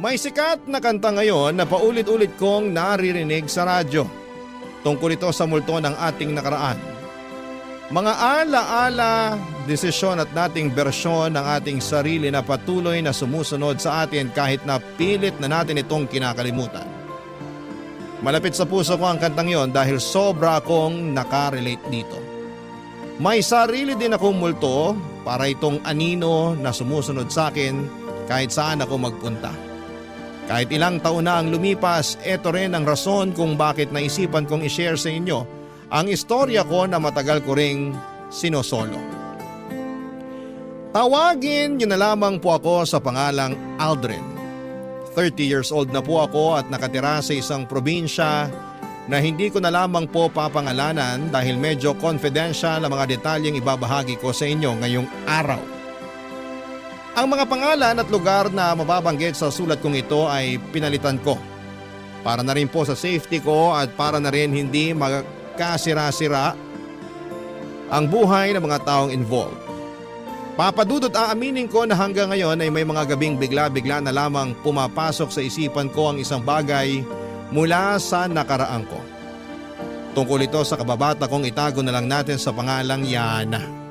May sikat na kanta ngayon na paulit-ulit kong naririnig sa radyo. Tungkol ito sa multo ng ating nakaraan. Mga ala-ala, desisyon at nating bersyon ng ating sarili na patuloy na sumusunod sa atin kahit na pilit na natin itong kinakalimutan. Malapit sa puso ko ang kantang yon dahil sobra akong nakarelate dito. May sarili din akong multo para itong anino na sumusunod sa akin kahit saan ako magpunta. Kahit ilang taon na ang lumipas, ito rin ang rason kung bakit naisipan kong i-share sa inyo ang istorya ko na matagal ko ring sinosolo. Tawagin niyo na lamang po ako sa pangalang Aldrin. 30 years old na po ako at nakatira sa isang probinsya na hindi ko na lamang po papangalanan dahil medyo confidential ang mga detalyeng ibabahagi ko sa inyo ngayong araw. Ang mga pangalan at lugar na mababanggit sa sulat kong ito ay pinalitan ko. Para na rin po sa safety ko at para na rin hindi magkasira-sira ang buhay ng mga taong involved. Papadudot aaminin ko na hanggang ngayon ay may mga gabing bigla-bigla na lamang pumapasok sa isipan ko ang isang bagay mula sa nakaraan ko. Tungkol ito sa kababata kong itago na lang natin sa pangalang Yana.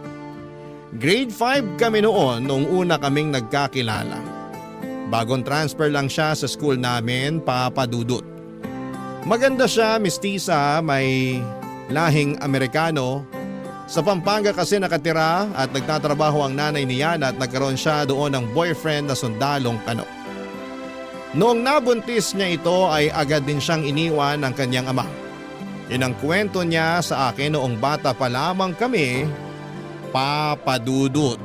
Grade 5 kami noon nung una kaming nagkakilala. Bagong transfer lang siya sa school namin, papadudot. Maganda siya, mistisa, may lahing Amerikano. Sa Pampanga kasi nakatira at nagtatrabaho ang nanay ni Yana at nagkaroon siya doon ng boyfriend na sundalong Kano. Noong nabuntis niya ito ay agad din siyang iniwan ng kanyang ama. Yun ang kwento niya sa akin noong bata pa lamang kami, papadudot.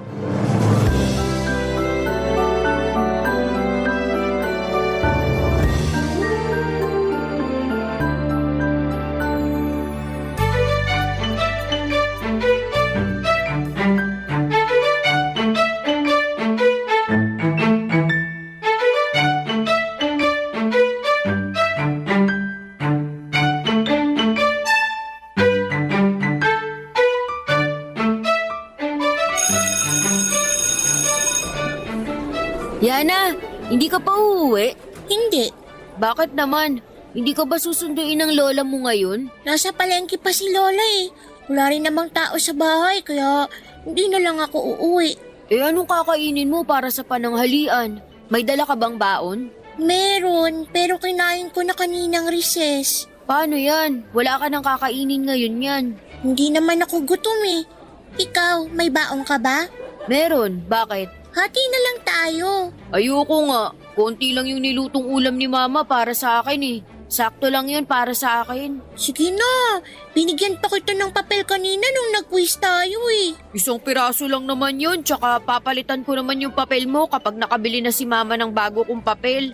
Yana, hindi ka pa uuwi? Hindi. Bakit naman? Hindi ka ba susunduin ng lola mo ngayon? Nasa palengke pa si Lola eh. Wala rin namang tao sa bahay kaya hindi na lang ako uuwi. Eh anong kakainin mo para sa pananghalian? May dala ka bang baon? Meron, pero kinain ko na kaninang recess. Paano yan? Wala ka nang kakainin ngayon yan. Hindi naman ako gutom eh. Ikaw, may baong ka ba? Meron, bakit? Hati na lang tayo. Ayoko nga. Konti lang yung nilutong ulam ni mama para sa akin eh. Sakto lang yun para sa akin. Sige na, binigyan pa kita ng papel kanina nung nag-quiz tayo eh. Isang piraso lang naman yun, tsaka papalitan ko naman yung papel mo kapag nakabili na si mama ng bago kong papel.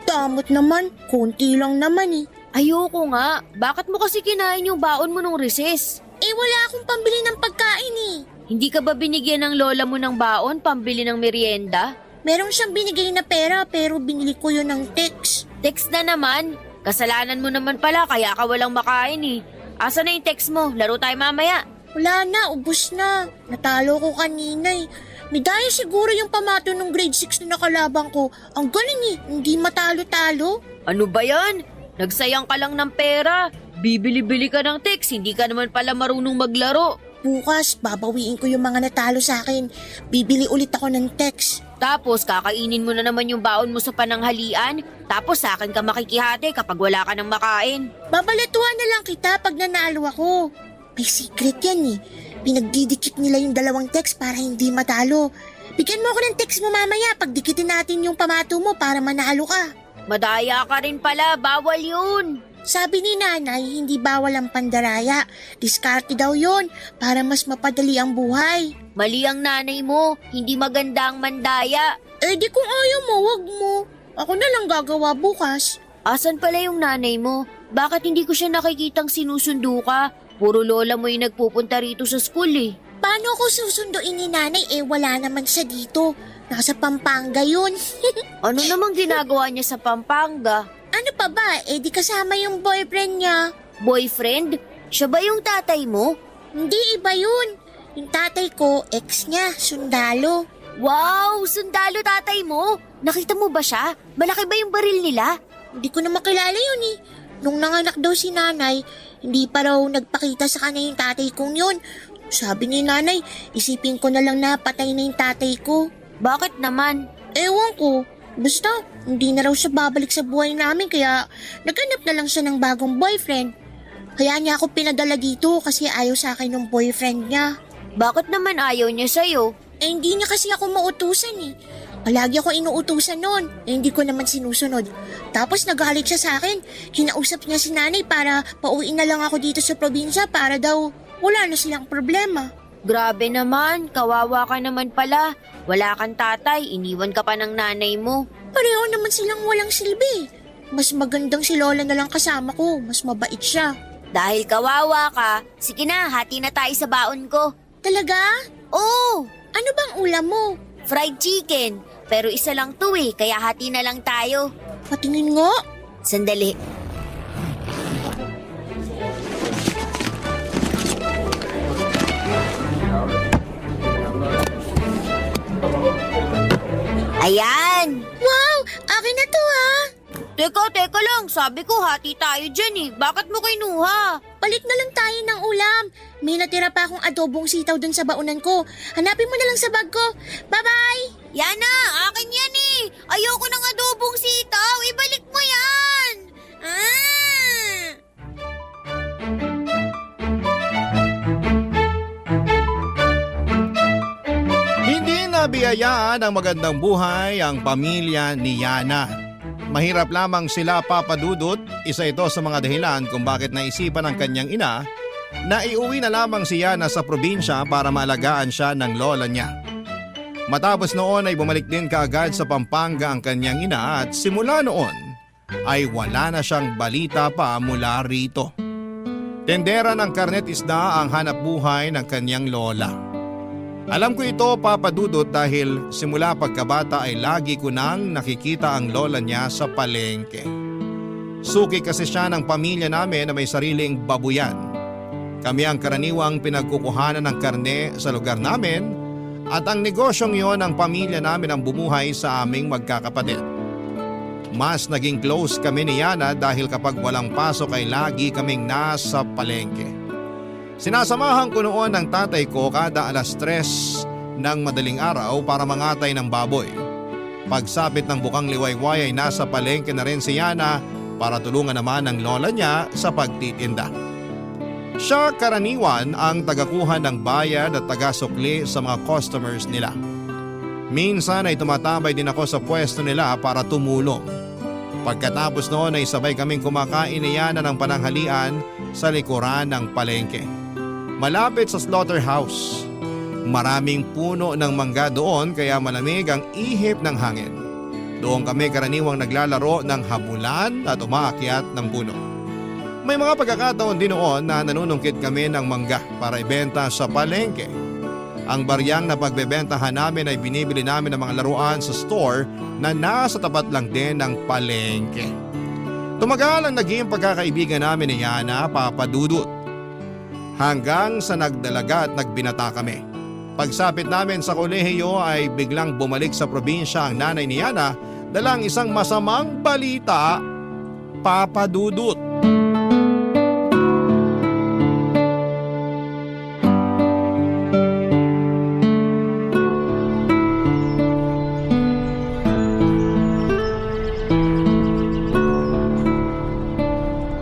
Damot naman, konti lang naman eh. Ayoko nga. Bakit mo kasi kinain yung baon mo nung recess? Eh wala akong pambili ng pagkain eh. Hindi ka ba binigyan ng lola mo ng baon pambili ng merienda? Meron siyang binigay na pera pero binili ko yun ng text. Text na naman. Kasalanan mo naman pala kaya ka walang makain eh. Asa na yung text mo? Laro tayo mamaya. Wala na, ubus na. Natalo ko kanina eh. May daya siguro yung pamato ng grade 6 na nakalabang ko. Ang galing eh, hindi matalo-talo. Ano ba yan? Nagsayang ka lang ng pera. Bibili-bili ka ng text, hindi ka naman pala marunong maglaro. Bukas, babawiin ko yung mga natalo sa akin. Bibili ulit ako ng text. Tapos kakainin mo na naman yung baon mo sa pananghalian. Tapos sa akin ka makikihati kapag wala ka ng makain. Babalatuhan na lang kita pag nanalo ako. May secret yan eh. Pinagdidikit nila yung dalawang text para hindi matalo. Bigyan mo ako ng text mo mamaya pag dikitin natin yung pamato mo para manalo ka. Madaya ka rin pala, bawal yun. Sabi ni nanay, hindi bawal ang pandaraya. Diskarte daw yon para mas mapadali ang buhay. Mali ang nanay mo, hindi maganda ang mandaya. Eh di kung ayaw mo, wag mo. Ako na lang gagawa bukas. Asan pala yung nanay mo? Bakit hindi ko siya nakikitang sinusundo ka? Puro lola mo yung nagpupunta rito sa school eh. Paano ako susunduin ni nanay wala naman siya dito? Nasa Pampanga yun. Ano namang ginagawa niya sa Pampanga? Ano pa ba? Di kasama yung boyfriend niya. Boyfriend? Siya ba yung tatay mo? Hindi, iba yun. Yung tatay ko, ex niya, sundalo. Wow! Sundalo tatay mo? Nakita mo ba siya? Malaki ba yung baril nila? Hindi ko na makilala yun eh. Nung nanganak daw si nanay, hindi pa raw nagpakita sa kanya yung tatay kong yun. Sabi ni nanay, isipin ko na lang na patay na yung tatay ko. Bakit naman? Ewan ko. Basta, hindi na raw siya babalik sa buhay namin kaya naghanap na lang siya ng bagong boyfriend. Kaya niya ako pinadala dito kasi ayaw sa akin ng boyfriend niya. Bakit naman ayaw niya sa'yo? Hindi niya kasi ako mautusan eh. Palagi ako inuutusan noon, hindi ko naman sinusunod. Tapos nagalit siya sa akin, kinausap niya si nanay para pauwiin na lang ako dito sa probinsya para daw wala na silang problema. Grabe naman, kawawa ka naman pala. Wala kang tatay, iniwan ka pa ng nanay mo. Pareho naman silang walang silbi. Mas magandang si Lola na lang kasama ko, mas mabait siya. Dahil kawawa ka, sige na, hati na tayo sa baon ko. Talaga? Oo, Ano bang ulam mo? fried chicken. Pero isa lang to eh, kaya hati na lang tayo. Patingin nga. Sandali. Ayan! Wow, akin na to ha. Teka lang, sabi ko hati tayo dyan eh. Bakit mo kinuha? Palit na lang tayo ng ulam. May natira pa akong adobong sitaw dun sa baunan ko. Hanapin mo na lang sa bag ko. Bye-bye! Yana, akin yan eh. Ayoko ng adobong sitaw. Ibalik mo yan. Hindi nabiyayaan ang magandang buhay ang pamilya ni Yana. Mahirap lamang sila papadudot, isa ito sa mga dahilan kung bakit naisipan ng kanyang ina na iuwi na lamang si Yana sa probinsya para maalagaan siya ng lola niya. Matapos noon ay bumalik din kaagad sa Pampanga ang kanyang ina at simula noon ay wala na siyang balita pa mula rito. Tendera ng karnet isda ang hanap buhay ng kanyang lola. Alam ko ito, Papa Dudut, dahil simula pagkabata ay lagi ko nang nakikita ang lola niya sa palengke. Suki kasi siya ng pamilya namin na may sariling babuyan. Kami ang karaniwang pinagkukuhanan ng karne sa lugar namin at ang negosyong yon ng pamilya namin ang bumuhay sa aming magkakapatid. Mas naging close kami ni Yana dahil kapag walang pasok ay lagi kaming nasa palengke. Sinasamahan ko noon ng tatay ko kada 3:00 ng madaling araw para mangatay ng baboy. Pagsapit ng bukang liwayway ay nasa palengke na rin si Yana para tulungan naman ng lola niya sa pagtitinda. Siya karaniwan ang tagakuha ng bayad at tagasukli sa mga customers nila. Minsan ay tumatambay din ako sa pwesto nila para tumulong. Pagkatapos noon ay sabay kaming kumakain ni Yana ng pananghalian sa likuran ng palengke. Malapit sa slaughterhouse. Maraming puno ng mangga doon kaya malamig ang ihip ng hangin. Doon kami karaniwang naglalaro ng habulan at umaakyat ng puno. May mga pagkakataon din noon na nanunungkit kami ng mangga para ibenta sa palengke. Ang baryang na pagbebentahan namin ay binibili namin ng mga laruan sa store na nasa tapat lang din ng palengke. Tumagal ang naging pagkakaibigan namin ni Yana, Papa Dudut. Hanggang sa nagdalaga at nagbinata kami. Pagsapit namin sa kolehiyo ay biglang bumalik sa probinsya ang nanay ni Yana dalang isang masamang balita, Papa Dudut.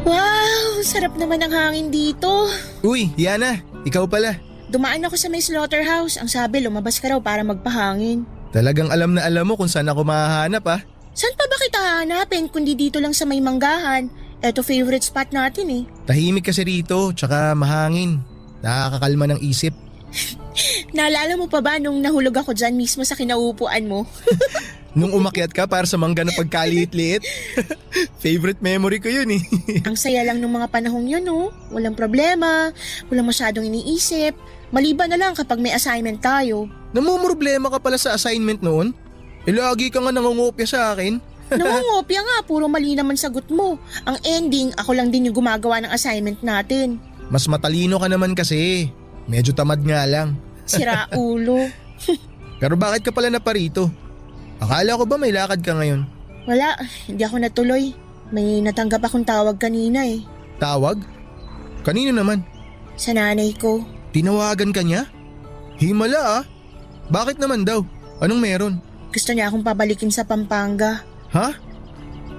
Wow, sarap naman ang hangin dito. Uy, Yana, ikaw pala. Dumaan ako sa may slaughterhouse. Ang sabi, lumabas ka raw para magpahangin. Talagang alam na alam mo kung saan ako mahahanap ah. Saan pa ba kita hahanapin kundi dito lang sa may manggahan? Eto favorite spot natin eh. Tahimik kasi rito, tsaka mahangin. Nakakakalma ng isip. Naalala mo pa ba nung nahulog ako dyan mismo sa kinaupuan mo? Nung umakyat ka para sa mangga na pagkaliit-liit. Favorite memory ko yun eh. Ang saya lang nung mga panahong yun oh. Walang problema, walang masyadong iniisip. Maliban na lang kapag may assignment tayo. Namumroblema ka pala sa assignment noon? Lagi ka nga nangungopya sa akin. Nangungopya nga, puro mali naman sagot mo. Ang ending, ako lang din yung gumagawa ng assignment natin. Mas matalino ka naman kasi. Medyo tamad nga lang. Sira ulo. Pero bakit ka pala naparito? Akala ko ba may lakad ka ngayon? Wala, hindi ako natuloy. May natanggap akong tawag kanina eh. Tawag? Kanino naman? Sa nanay ko. Tinawagan ka niya? Himala ah. Bakit naman daw? Anong meron? Gusto niya akong pabalikin sa Pampanga. Ha?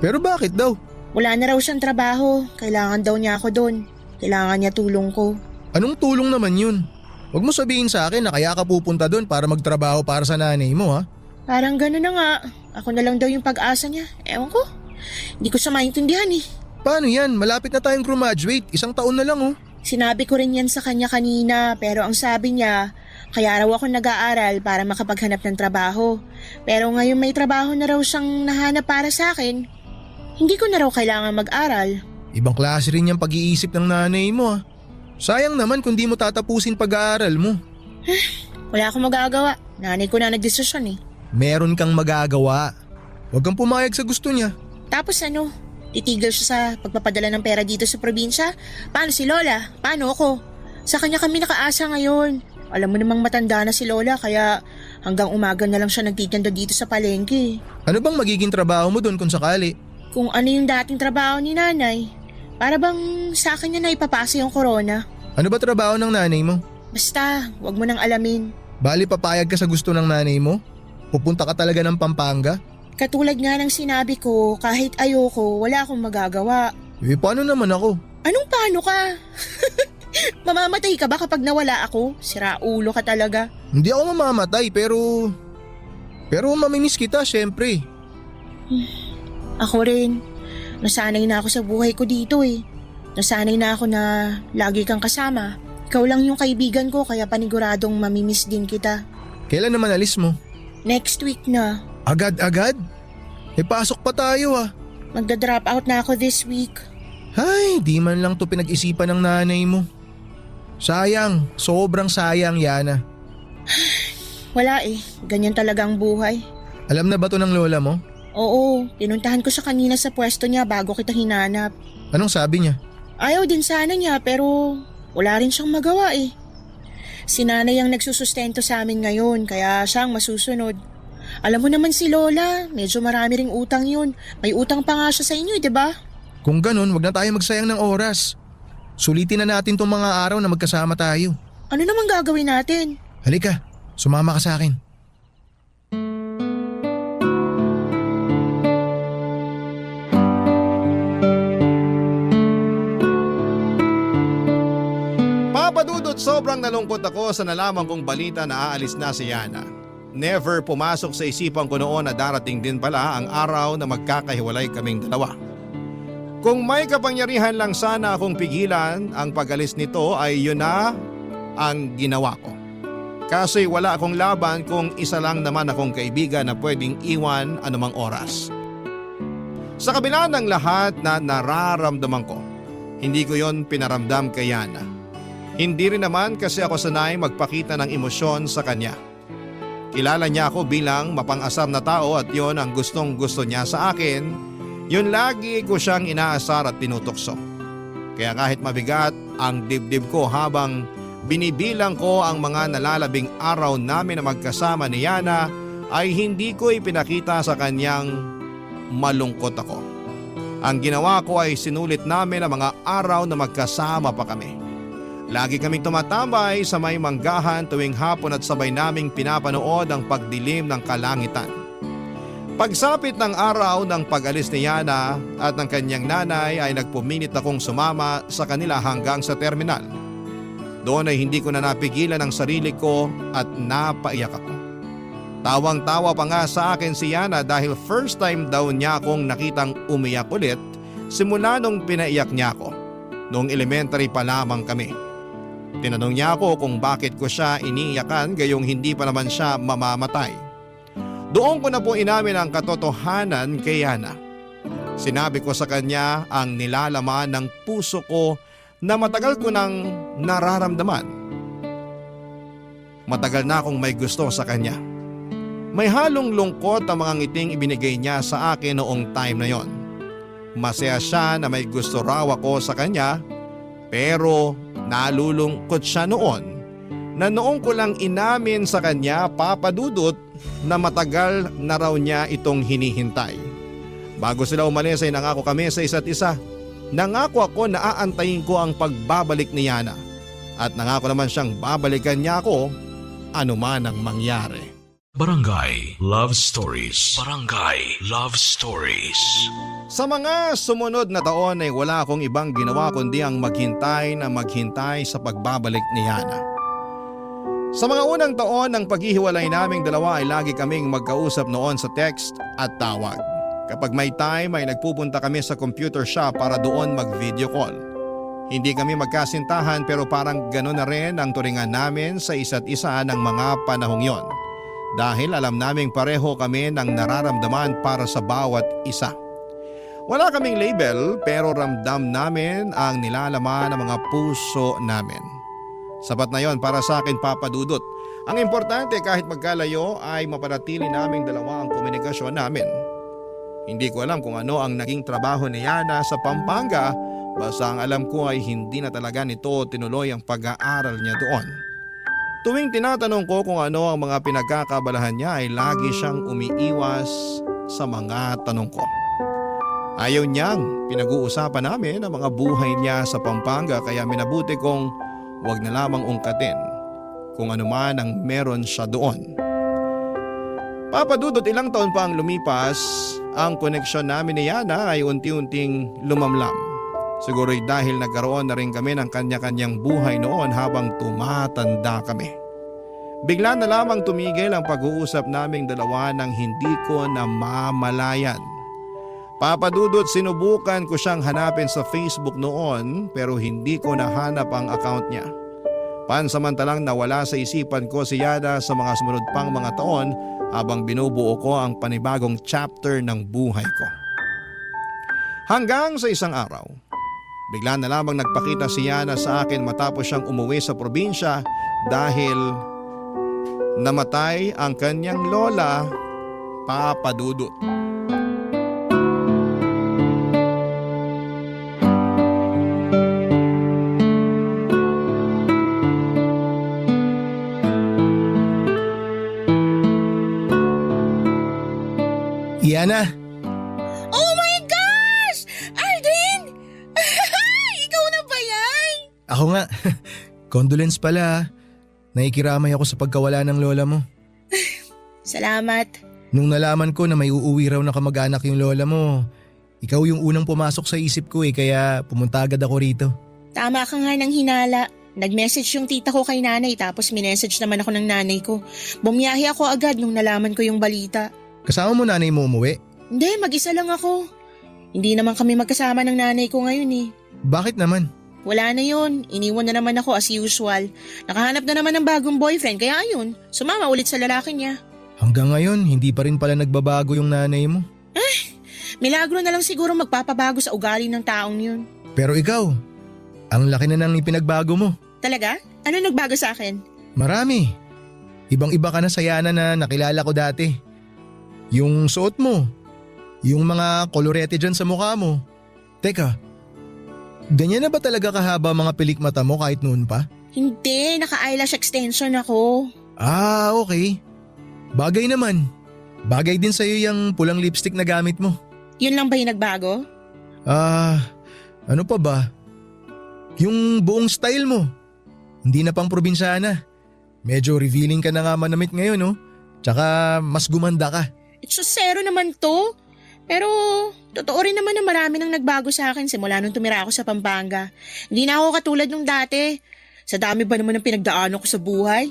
Pero bakit daw? Wala na raw siyang trabaho. Kailangan daw niya ako doon. Kailangan niya tulong ko. Anong tulong naman yun? Huwag mo sabihin sa akin na kaya ka pupunta doon para magtrabaho para sa nanay mo ha? Parang gano'n na nga. Ako na lang daw yung pag-asa niya. Ewan ko. Hindi ko siya maintindihan eh. Paano yan? Malapit na tayong graduate. 1 taon na lang oh. Sinabi ko rin yan sa kanya kanina pero ang sabi niya, kaya raw ako nag-aaral para makapaghanap ng trabaho. Pero ngayon may trabaho na raw siyang nahanap para sa akin. Hindi ko na raw kailangan mag-aral. Ibang klase rin yung pag-iisip ng nanay mo ah. Sayang naman kung di mo tatapusin pag-aaral mo. Wala akong magagawa. Nanay ko na nagdesisyon eh. Meron kang magagawa. Huwag kang pumayag sa gusto niya. Tapos ano, titigil siya sa pagpapadala ng pera dito sa probinsya? Paano si Lola? Paano ako? Sa kanya kami nakaasa ngayon. Alam mo namang matanda na si Lola kaya hanggang umaga na lang siya nagtitinda dito sa palengke. Ano bang magiging trabaho mo doon kung sakali? Kung ano yung dating trabaho ni nanay. Para bang sa akin niya na ipapasa yung corona. Ano ba trabaho ng nanay mo? Basta, wag mo nang alamin. Bali papayag ka sa gusto ng nanay mo? Pupunta ka talaga ng Pampanga? Katulad nga ng sinabi ko, kahit ayoko, wala akong magagawa. Eh paano naman ako? Anong paano ka? Mamamatay ka ba kapag nawala ako? Sira ulo ka talaga. Hindi ako mamamatay pero mamimiss kita syempre. Ako rin. Nasanay na ako sa buhay ko dito eh. Nasanay na ako na lagi kang kasama. Ikaw lang yung kaibigan ko kaya paniguradong mamimiss din kita. Kailan naman alis mo? Next week na. Agad-agad? Eh pasok pa tayo ah. Magda-drop out na ako this week. Ay, di man lang to pinag-isipan ng nanay mo. Sayang, sobrang sayang Yana. Wala eh, ganyan talaga ang buhay. Alam na ba to ng lola mo? Oo, pinuntahan ko siya kanina sa pwesto niya bago kita hinanap. Anong sabi niya? Ayaw din sana niya pero wala rin siyang magawa eh. Si nanay ang nagsusustento sa amin ngayon kaya siya ang masusunod. Alam mo naman si Lola, medyo marami ring utang yun. May utang pa nga siya sa inyo, di ba? Kung ganun, wag na tayo magsayang ng oras. Sulitin na natin tong mga araw na magkasama tayo. Ano naman gagawin natin? Halika, sumama ka sa akin. Papadudot, sobrang nalungkot ako sa nalaman kong balita na aalis na si Yana. Never pumasok sa isipan ko noon na darating din pala ang araw na magkakahiwalay kaming dalawa. Kung may kapangyarihan lang sana akong pigilan ang pag-alis nito ay yun na ang ginawa ko. Kasi wala akong laban kung isa lang naman akong kaibigan na pwedeng iwan anumang oras. Sa kabila ng lahat na nararamdaman ko, hindi ko yon pinaramdam kay Yana. Hindi rin naman kasi ako sanay magpakita ng emosyon sa kanya. Kilala niya ako bilang mapang-asar na tao at yon ang gustong gusto niya sa akin. Yun lagi ko siyang inaasar at tinutokso. Kaya kahit mabigat ang dibdib ko habang binibilang ko ang mga nalalabing araw namin na magkasama ni Yana ay hindi ko ipinakita sa kanyang malungkot ako. Ang ginawa ko ay sinulit namin ang mga araw na magkasama pa kami. Lagi kaming tumatambay sa may manggahan tuwing hapon at sabay naming pinapanood ang pagdilim ng kalangitan. Pagsapit ng araw ng pag-alis ni Yana at ng kanyang nanay ay nagpuminit akong sumama sa kanila hanggang sa terminal. Doon ay hindi ko na napigilan ang sarili ko at napaiyak ako. Tawang-tawa pa nga sa akin si Yana dahil first time daw niya akong nakitang umiyak ulit simula nung pinaiyak niya ako. Noong elementary pa lamang kami. Tinanong niya ako kung bakit ko siya iniiyakan gayong hindi pa naman siya mamamatay. Doon ko na po inamin ang katotohanan kay Yana. Sinabi ko sa kanya ang nilalaman ng puso ko na matagal ko nang nararamdaman. Matagal na akong may gusto sa kanya. May halong lungkot ang mga ngiting ibinigay niya sa akin noong time na yon. Masaya siya na may gusto raw ako sa kanya pero nalulungkot siya noon na noong ko lang inamin sa kanya, papadudot, na matagal na raw niya itong hinihintay. Bago sila umalis ay nangako kami sa isa't isa. Nangako ako na aantayin ko ang pagbabalik ni Yana. At nangako naman siyang babalikan niya ako anuman ang mangyari. Barangay Love Stories. Barangay Love Stories. Sa mga sumunod na taon ay wala akong ibang ginawa kundi ang maghintay sa pagbabalik ni Yana. Sa mga unang taon ng paghihiwalay naming dalawa ay lagi kaming magkausap noon sa text at tawag. Kapag may time ay nagpupunta kami sa computer shop para doon mag-video call. Hindi kami magkasintahan pero parang gano'n na rin ang turingan namin sa isa't isa ng mga panahong yon. Dahil alam naming pareho kami ng nararamdaman para sa bawat isa. Wala kaming label pero ramdam namin ang nilalaman ng mga puso namin. Sapat na yon para sa akin, Papa Dudut. Ang importante kahit magkalayo ay mapanatili naming dalawa ang komunikasyon namin. Hindi ko alam kung ano ang naging trabaho ni Yana sa Pampanga, basta ang alam ko ay hindi na talaga nito tinuloy ang pag-aaral niya doon. Tuwing tinatanong ko kung ano ang mga pinagkakabalahan niya ay lagi siyang umiiwas sa mga tanong ko. Ayaw niyang pinag-uusapan namin ang mga buhay niya sa Pampanga kaya minabuti kong wag na lamang ungkatin kung ano man ang meron siya doon. Papadudot ilang taon pa ang lumipas, ang koneksyon namin ni Yana ay unti-unting lumamlam. Siguro'y dahil nagkaroon na rin kami ng kanya-kanyang buhay noon habang tumatanda kami. Bigla na lamang tumigil ang pag-uusap naming dalawa nang hindi ko namamalayan. Papadudot sinubukan ko siyang hanapin sa Facebook noon pero hindi ko nahanap ang account niya. Pansamantalang nawala sa isipan ko si Yana sa mga sumunod pang mga taon habang binubuo ko ang panibagong chapter ng buhay ko. Hanggang sa isang araw, bigla na lamang nagpakita si Yana sa akin matapos siyang umuwi sa probinsya dahil namatay ang kanyang lola, Papa Dudut. Yana, Oh my gosh! Aldrin! Ikaw na ba yan? ako nga. Condolence pala. Naikiramay ako sa pagkawala ng lola mo. Salamat. Nung nalaman ko na may uuwi raw na kamag-anak yung lola mo, ikaw yung unang pumasok sa isip ko kaya pumunta agad ako rito. Tama ka nga ng hinala. Nag-message yung tita ko kay nanay tapos minessage naman ako ng nanay ko. Bumiyahe ako agad nung nalaman ko yung balita. Kasama mo nanay mo umuwi? Hindi, mag-isa lang ako. Hindi naman kami magkasama ng nanay ko ngayon eh. Bakit naman? Wala na yun. Iniwan na naman ako as usual. Nakahanap na naman ng bagong boyfriend kaya ayun, sumama ulit sa lalaki niya. Hanggang ngayon, hindi pa rin pala nagbabago yung nanay mo. Milagro na lang siguro magpapabago sa ugali ng taong yun. Pero ikaw, ang laki na nang ipinagbago mo. Talaga? Ano nagbago sa akin? Marami. Ibang-iba ka na sa Yana na nakilala ko dati. Yung suot mo, yung mga kolorete dyan sa mukha mo. Teka, ganyan na ba talaga kahaba mga pilik mata mo kahit noon pa? Hindi, naka-eyelash extension ako. Ah, okay. Bagay naman. Bagay din sa'yo yung pulang lipstick na gamit mo. Yun lang ba yung nagbago? Ano pa ba? Yung buong style mo. Hindi na pang probinsyana. Medyo revealing ka na nga manamit ngayon, no? Tsaka mas gumanda ka. It's so zero naman to. Pero totoo rin naman na marami nang nagbago sa akin simula nung tumira ako sa Pampanga. Hindi na ako katulad nung dati. Sa dami ba naman ng pinagdaanan ko sa buhay?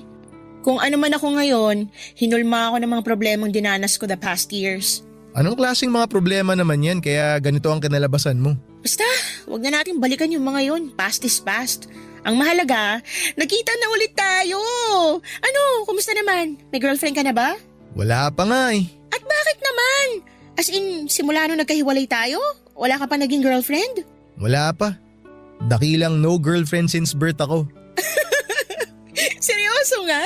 Kung ano man ako ngayon, hinulma ako ng mga problemang dinanas ko the past years. Anong klaseng mga problema naman yan kaya ganito ang kinalabasan mo? Basta, wag na natin balikan yung mga yon. Past is past. Ang mahalaga, nagkita na ulit tayo. Ano, kumusta naman? May girlfriend ka na ba? Wala pa nga eh. At bakit naman? As in, simula nung nagkahiwalay tayo? Wala ka pa naging girlfriend? Wala pa. Dakilang no girlfriend since birth ako. Seryoso nga?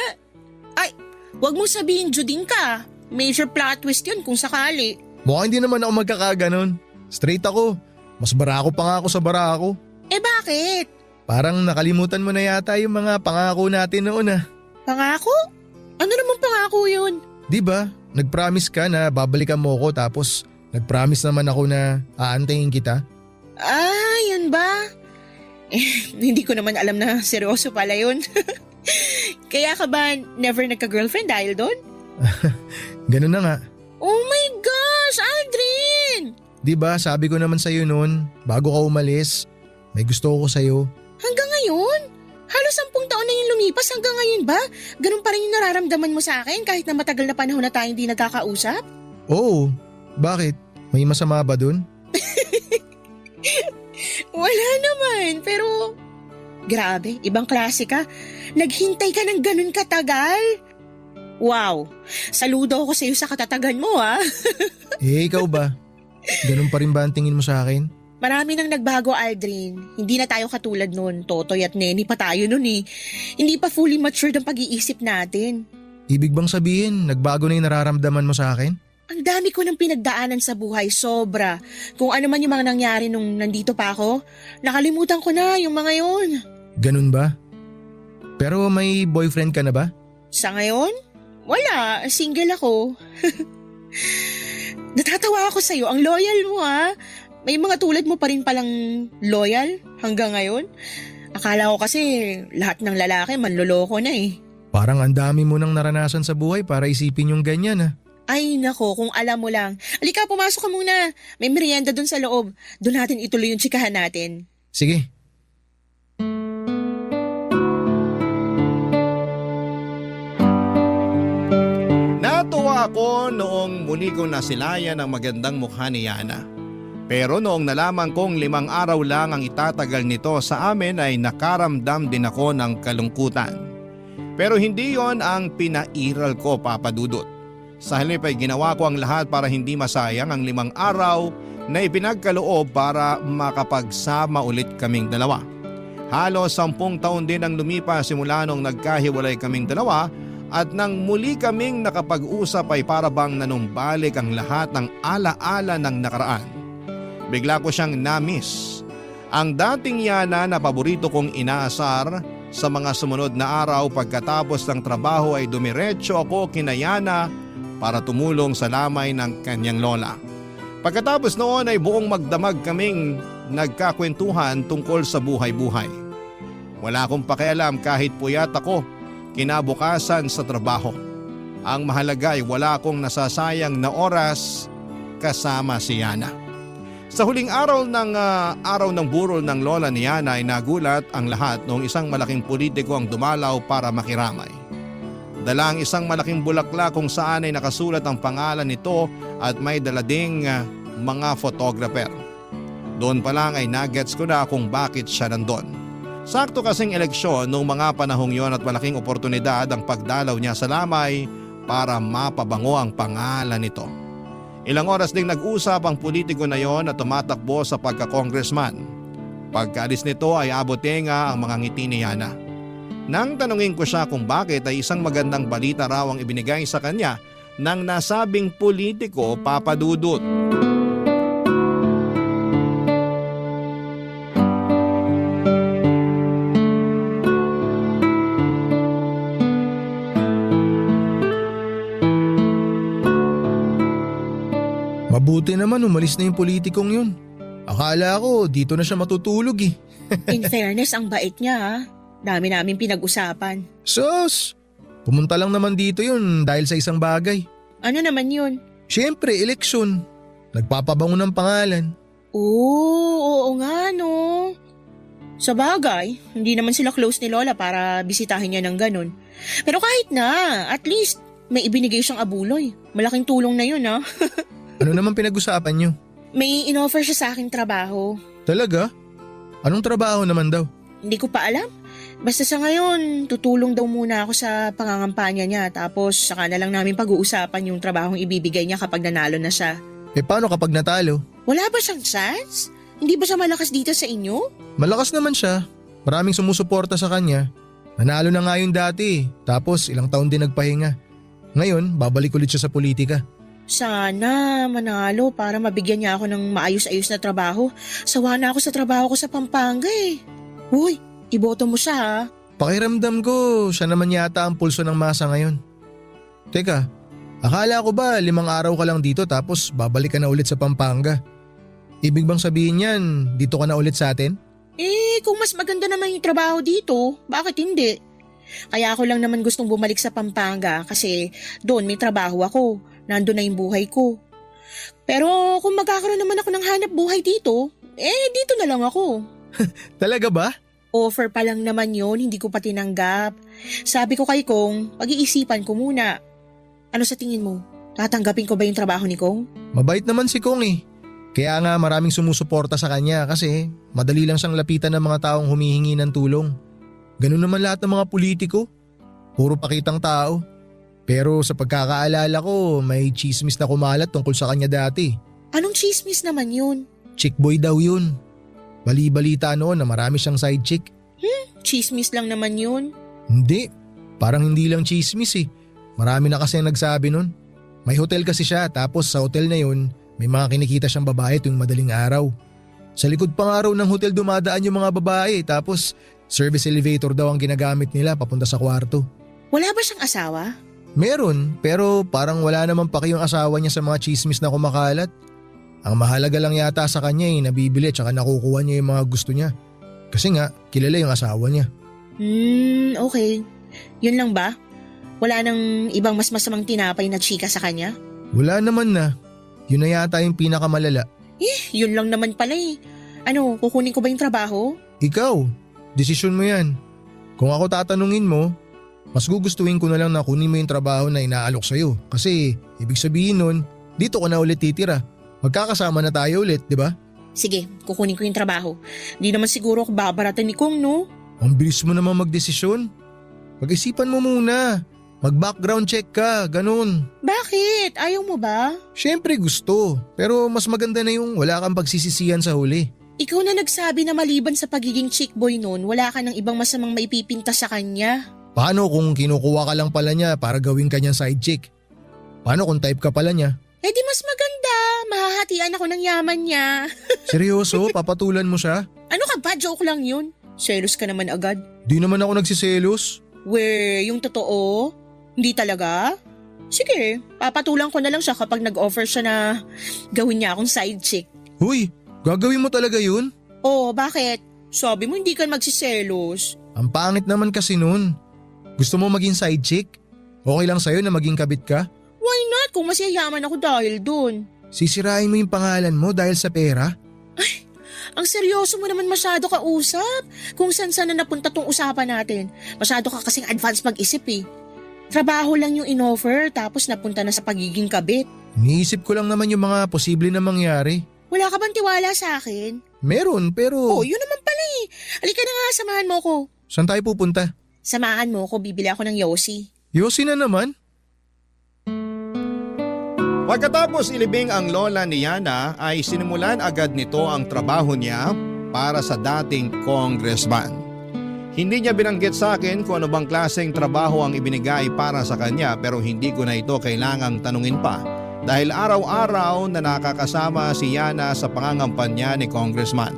Ay, wag mo sabihin Judin ka. Major plot twist yun kung sakali. Mukhang hindi naman ako magkakaganon. Straight ako. Mas barako pa nga ako sa barako. Eh bakit? Parang nakalimutan mo na yata yung mga pangako natin noon ah. Pangako? Ano naman pangako yun? Di ba? Nag-promise ka na babalikan mo ko tapos nag-promise naman ako na aantayin kita. Ah, yun ba? Hindi ko naman alam na seryoso pala yun. Kaya ka ba never nagka-girlfriend dahil doon? Ganun na nga. Oh my gosh, Aldrin! Di ba sabi ko naman sa'yo noon, bago ka umalis, may gusto ko sa'yo. Hanggang ngayon? Halos 10 taon na yung lumipas, hanggang ngayon ba? Ganun pa rin yung nararamdaman mo sa akin kahit na matagal na panahon na tayo hindi nagkakausap? Oo, bakit? May masama ba dun? Wala naman, pero grabe, ibang klase ka. Naghintay ka ng ganun katagal. Wow, saludo ako sa iyo sa katatagan mo ha. Ikaw ba? Ganun pa rin ba ang tingin mo sa akin? Marami nang nagbago, Aldrin. Hindi na tayo katulad noon. Totoy at Neni pa tayo noon eh. Hindi pa fully matured ang pag-iisip natin. Ibig bang sabihin, nagbago na yung nararamdaman mo sa akin? Ang dami ko ng pinagdaanan sa buhay, sobra. Kung ano man yung mga nangyari nung nandito pa ako, nakalimutan ko na yung mga yun. Ganun ba? Pero may boyfriend ka na ba? Sa ngayon? Wala, single ako. Natatawa ako sa'yo, ang loyal mo ha. May mga tulad mo pa rin palang loyal hanggang ngayon. Akala ko kasi lahat ng lalaki manloloko na eh. Parang ang dami mo nang naranasan sa buhay para isipin yung ganyan ah. Ay nako, kung alam mo lang. Alika, pumasok ka muna. May merienda dun sa loob. Doon natin ituloy yung tsikahan natin. Sige. Natuwa ako noong muli ko nasilayan ang magandang mukha ni Yana. Pero noong nalaman kong 5 araw lang ang itatagal nito sa amin ay nakaramdam din ako ng kalungkutan. Pero hindi yon ang pinairal ko, Papa Dudut. Sa halip ay ginawa ko ang lahat para hindi masayang ang 5 araw na ipinagkaloob para makapagsama ulit kaming dalawa. Halos 10 taon din ang lumipas simula nung nagkahiwalay kaming dalawa at nang muli kaming nakapag-usap ay para bang nanumbalik ang lahat ng alaala ng nakaraan. Bigla ko siyang na-miss. Ang dating Yana na paborito kong inaasar, sa mga sumunod na araw pagkatapos ng trabaho ay dumiretso ako kina Yana para tumulong sa lamay ng kanyang lola. Pagkatapos noon ay buong magdamag kaming nagkakwentuhan tungkol sa buhay-buhay. Wala akong pakialam kahit puyat ako kinabukasan sa trabaho. Ang mahalaga ay wala akong nasasayang na oras kasama si Yana. Sa huling araw ng burol ng lola ni Yana ay nagulat ang lahat noong isang malaking politiko ang dumalaw para makiramay. Dala ang isang malaking bulaklak kung saan ay nakasulat ang pangalan nito at may dala ding mga photographer. Doon pa lang ay nagets ko na kung bakit siya nandun. Sakto kasing eleksyon noong mga panahong yon at malaking oportunidad ang pagdalaw niya sa lamay para mapabango ang pangalan nito. Ilang oras ding nag-usap ang politiko na yon at tumatakbo sa pagka-congressman. Pagkaalis nito ay abotenga ang mga ngiti ni Yana. Nang tanungin ko siya kung bakit ay isang magandang balita raw ang ibinigay sa kanya ng nasabing politiko, Papa Dudut. Mabuti naman umalis na yung politikong yun. Akala ko dito na siya matutulog eh. In fairness, ang bait niya ha. Dami namin pinag-usapan. Sus! Pumunta lang naman dito yun dahil sa isang bagay. Ano naman yun? Siyempre, eleksyon. Nagpapabango ng pangalan. Oo nga no. Sa bagay, hindi naman sila close ni Lola para bisitahin niya ng ganun. Pero kahit na, at least may ibinigay siyang abuloy. Malaking tulong na yun ha. Ano naman pinag-usapan nyo? May inoffer siya sa aking trabaho. Talaga? Anong trabaho naman daw? Hindi ko pa alam. Basta sa ngayon, tutulong daw muna ako sa pangangampanya niya tapos saka na lang namin pag-uusapan yung trabahong ibibigay niya kapag nanalo na siya. Eh paano kapag natalo? Wala ba siyang chance? Hindi ba siya malakas dito sa inyo? Malakas naman siya. Maraming sumusuporta sa kanya. Nanalo na nga yun dati. Tapos ilang taon din nagpahinga. Ngayon, babalik ulit siya sa politika. Sana manalo para mabigyan niya ako ng maayos-ayos na trabaho. Sawa na ako sa trabaho ko sa Pampanga eh. Uy, iboto mo siya ha. Pakiramdam ko, siya naman yata ang pulso ng masa ngayon. Teka, Akala ko ba 5 araw ka lang dito tapos babalik ka na ulit sa Pampanga? Ibig bang sabihin yan, dito ka na ulit sa atin? Kung mas maganda naman yung trabaho dito, bakit hindi? Kaya ako lang naman gustong bumalik sa Pampanga kasi doon may trabaho ako, nandun na yung buhay ko. Pero kung magkakaroon naman ako ng hanap buhay dito, dito na lang ako. Talaga ba? Offer pa lang naman yun, hindi ko pa tinanggap. Sabi ko kay Kong, pag-iisipan ko muna. Ano sa tingin mo? Tatanggapin ko ba yung trabaho ni Kong? Mabait naman si Kong eh. Kaya nga maraming sumusuporta sa kanya kasi madali lang siyang lapitan ng mga taong humihingi ng tulong. Ganun naman lahat ng mga politiko. Puro pakitang tao. Pero sa pagkakaalala ko, may chismis na kumalat tungkol sa kanya dati. Anong chismis naman yun? Chick boy daw yun. Bali-balita noon na marami siyang side chick. Chismis lang naman yun. Hindi, parang hindi lang chismis eh. Marami na kasi ang nagsabi nun. May hotel kasi siya tapos sa hotel na yun, may mga kinikita siyang babae tuwing madaling araw. Sa likod pa nga raw ng hotel dumadaan yung mga babae tapos service elevator daw ang ginagamit nila papunta sa kwarto. Wala ba siyang asawa? Meron, pero parang wala naman pa kayong asawa niya sa mga chismis na kumakalat. Ang mahalaga lang yata sa kanya nabibili at saka nakukuha niya yung mga gusto niya. Kasi nga, kilala yung asawa niya. Okay. Yun lang ba? Wala nang ibang mas masamang tinapay na chika sa kanya? Wala naman na. Yun na yata yung pinakamalala. Yun lang naman pala eh. Ano, kukunin ko ba yung trabaho? Ikaw, desisyon mo yan. Kung ako tatanungin mo, mas gugustuhin ko na lang na kunin mo yung trabaho na inaalok sa'yo. Kasi ibig sabihin nun, dito ka na ulit titira. Magkakasama na tayo ulit, di ba? Sige, kukunin ko yung trabaho. Di naman siguro ako babaratan ni Kong, no? Ang bilis mo naman magdesisyon. Pag-isipan mo muna. Mag-background check ka, ganun. Bakit? Ayaw mo ba? Siyempre gusto, pero mas maganda na yung wala kang pagsisisihan sa huli. Ikaw na nagsabi na maliban sa pagiging chick boy noon, wala ka ng ibang masamang maipipinta sa kanya. Paano kung kinukuha ka lang pala niya para gawing kanyang side chick? Paano kung type ka pala niya? Di mas maganda. Mahahatian ako ng yaman niya. Seryoso, papatulan mo siya? Ano ka ba? Joke lang yun. Selos ka naman agad. Di naman ako nagsiselos. Yung totoo? Hindi talaga? Sige, papatulan ko na lang siya kapag nag-offer siya na gawin niya akong side chick. Huy, gagawin mo talaga yun? Bakit? Sabi mo hindi ka magsiselos. Ang pangit naman kasi nun. Gusto mo maging side chick? Okay lang sa'yo na maging kabit ka? Why not kung mas yayaman ako dahil dun? Sisirain mo yung pangalan mo dahil sa pera? Ang seryoso mo naman masyado ka usap. Kung saan na napunta tong usapan natin. Masyado ka kasing advance mag-isip eh. Trabaho lang yung in-offer tapos napunta na sa pagiging kabit. Iniisip ko lang naman yung mga posible na mangyari. Wala ka bang tiwala sa akin? Meron, pero… Yun naman pala eh. Halika na nga, samahan mo ko. Saan tayo pupunta? Samahan mo ko, bibili ako ng Yossi. Yossi na naman? Pagkatapos ilibing ang lola ni Yana ay sinimulan agad nito ang trabaho niya para sa dating congressman. Hindi niya binanggit sa akin kung ano bang klaseng trabaho ang ibinigay para sa kanya pero hindi ko na ito kailangang tanungin pa dahil araw-araw na nakakasama si Yana sa pangangampanya ni congressman.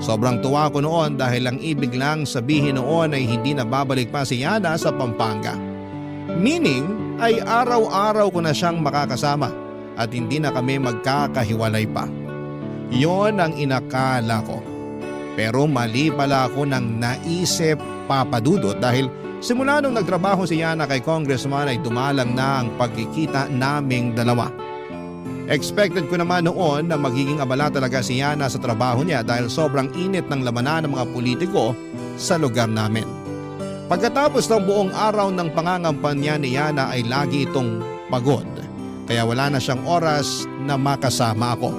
Sobrang tuwa ko noon dahil ang ibig lang sabihin noon ay hindi na babalik pa si Yana sa Pampanga. Meaning ay araw-araw ko na siyang makakasama at hindi na kami magkakahiwalay pa. Yon ang inakala ko. Pero mali pala ako nang naisip, Papa Dudut, dahil simula nung nagtrabaho si Yana kay congressman ay dumalang na ang pagkikita naming dalawa. Expected ko naman noon na magiging abala talaga si Yana sa trabaho niya dahil sobrang init ng labanan ng mga politiko sa lugar namin. Pagkatapos ng buong araw ng pangangampanya ni Yana ay lagi itong pagod, kaya wala na siyang oras na makasama ako.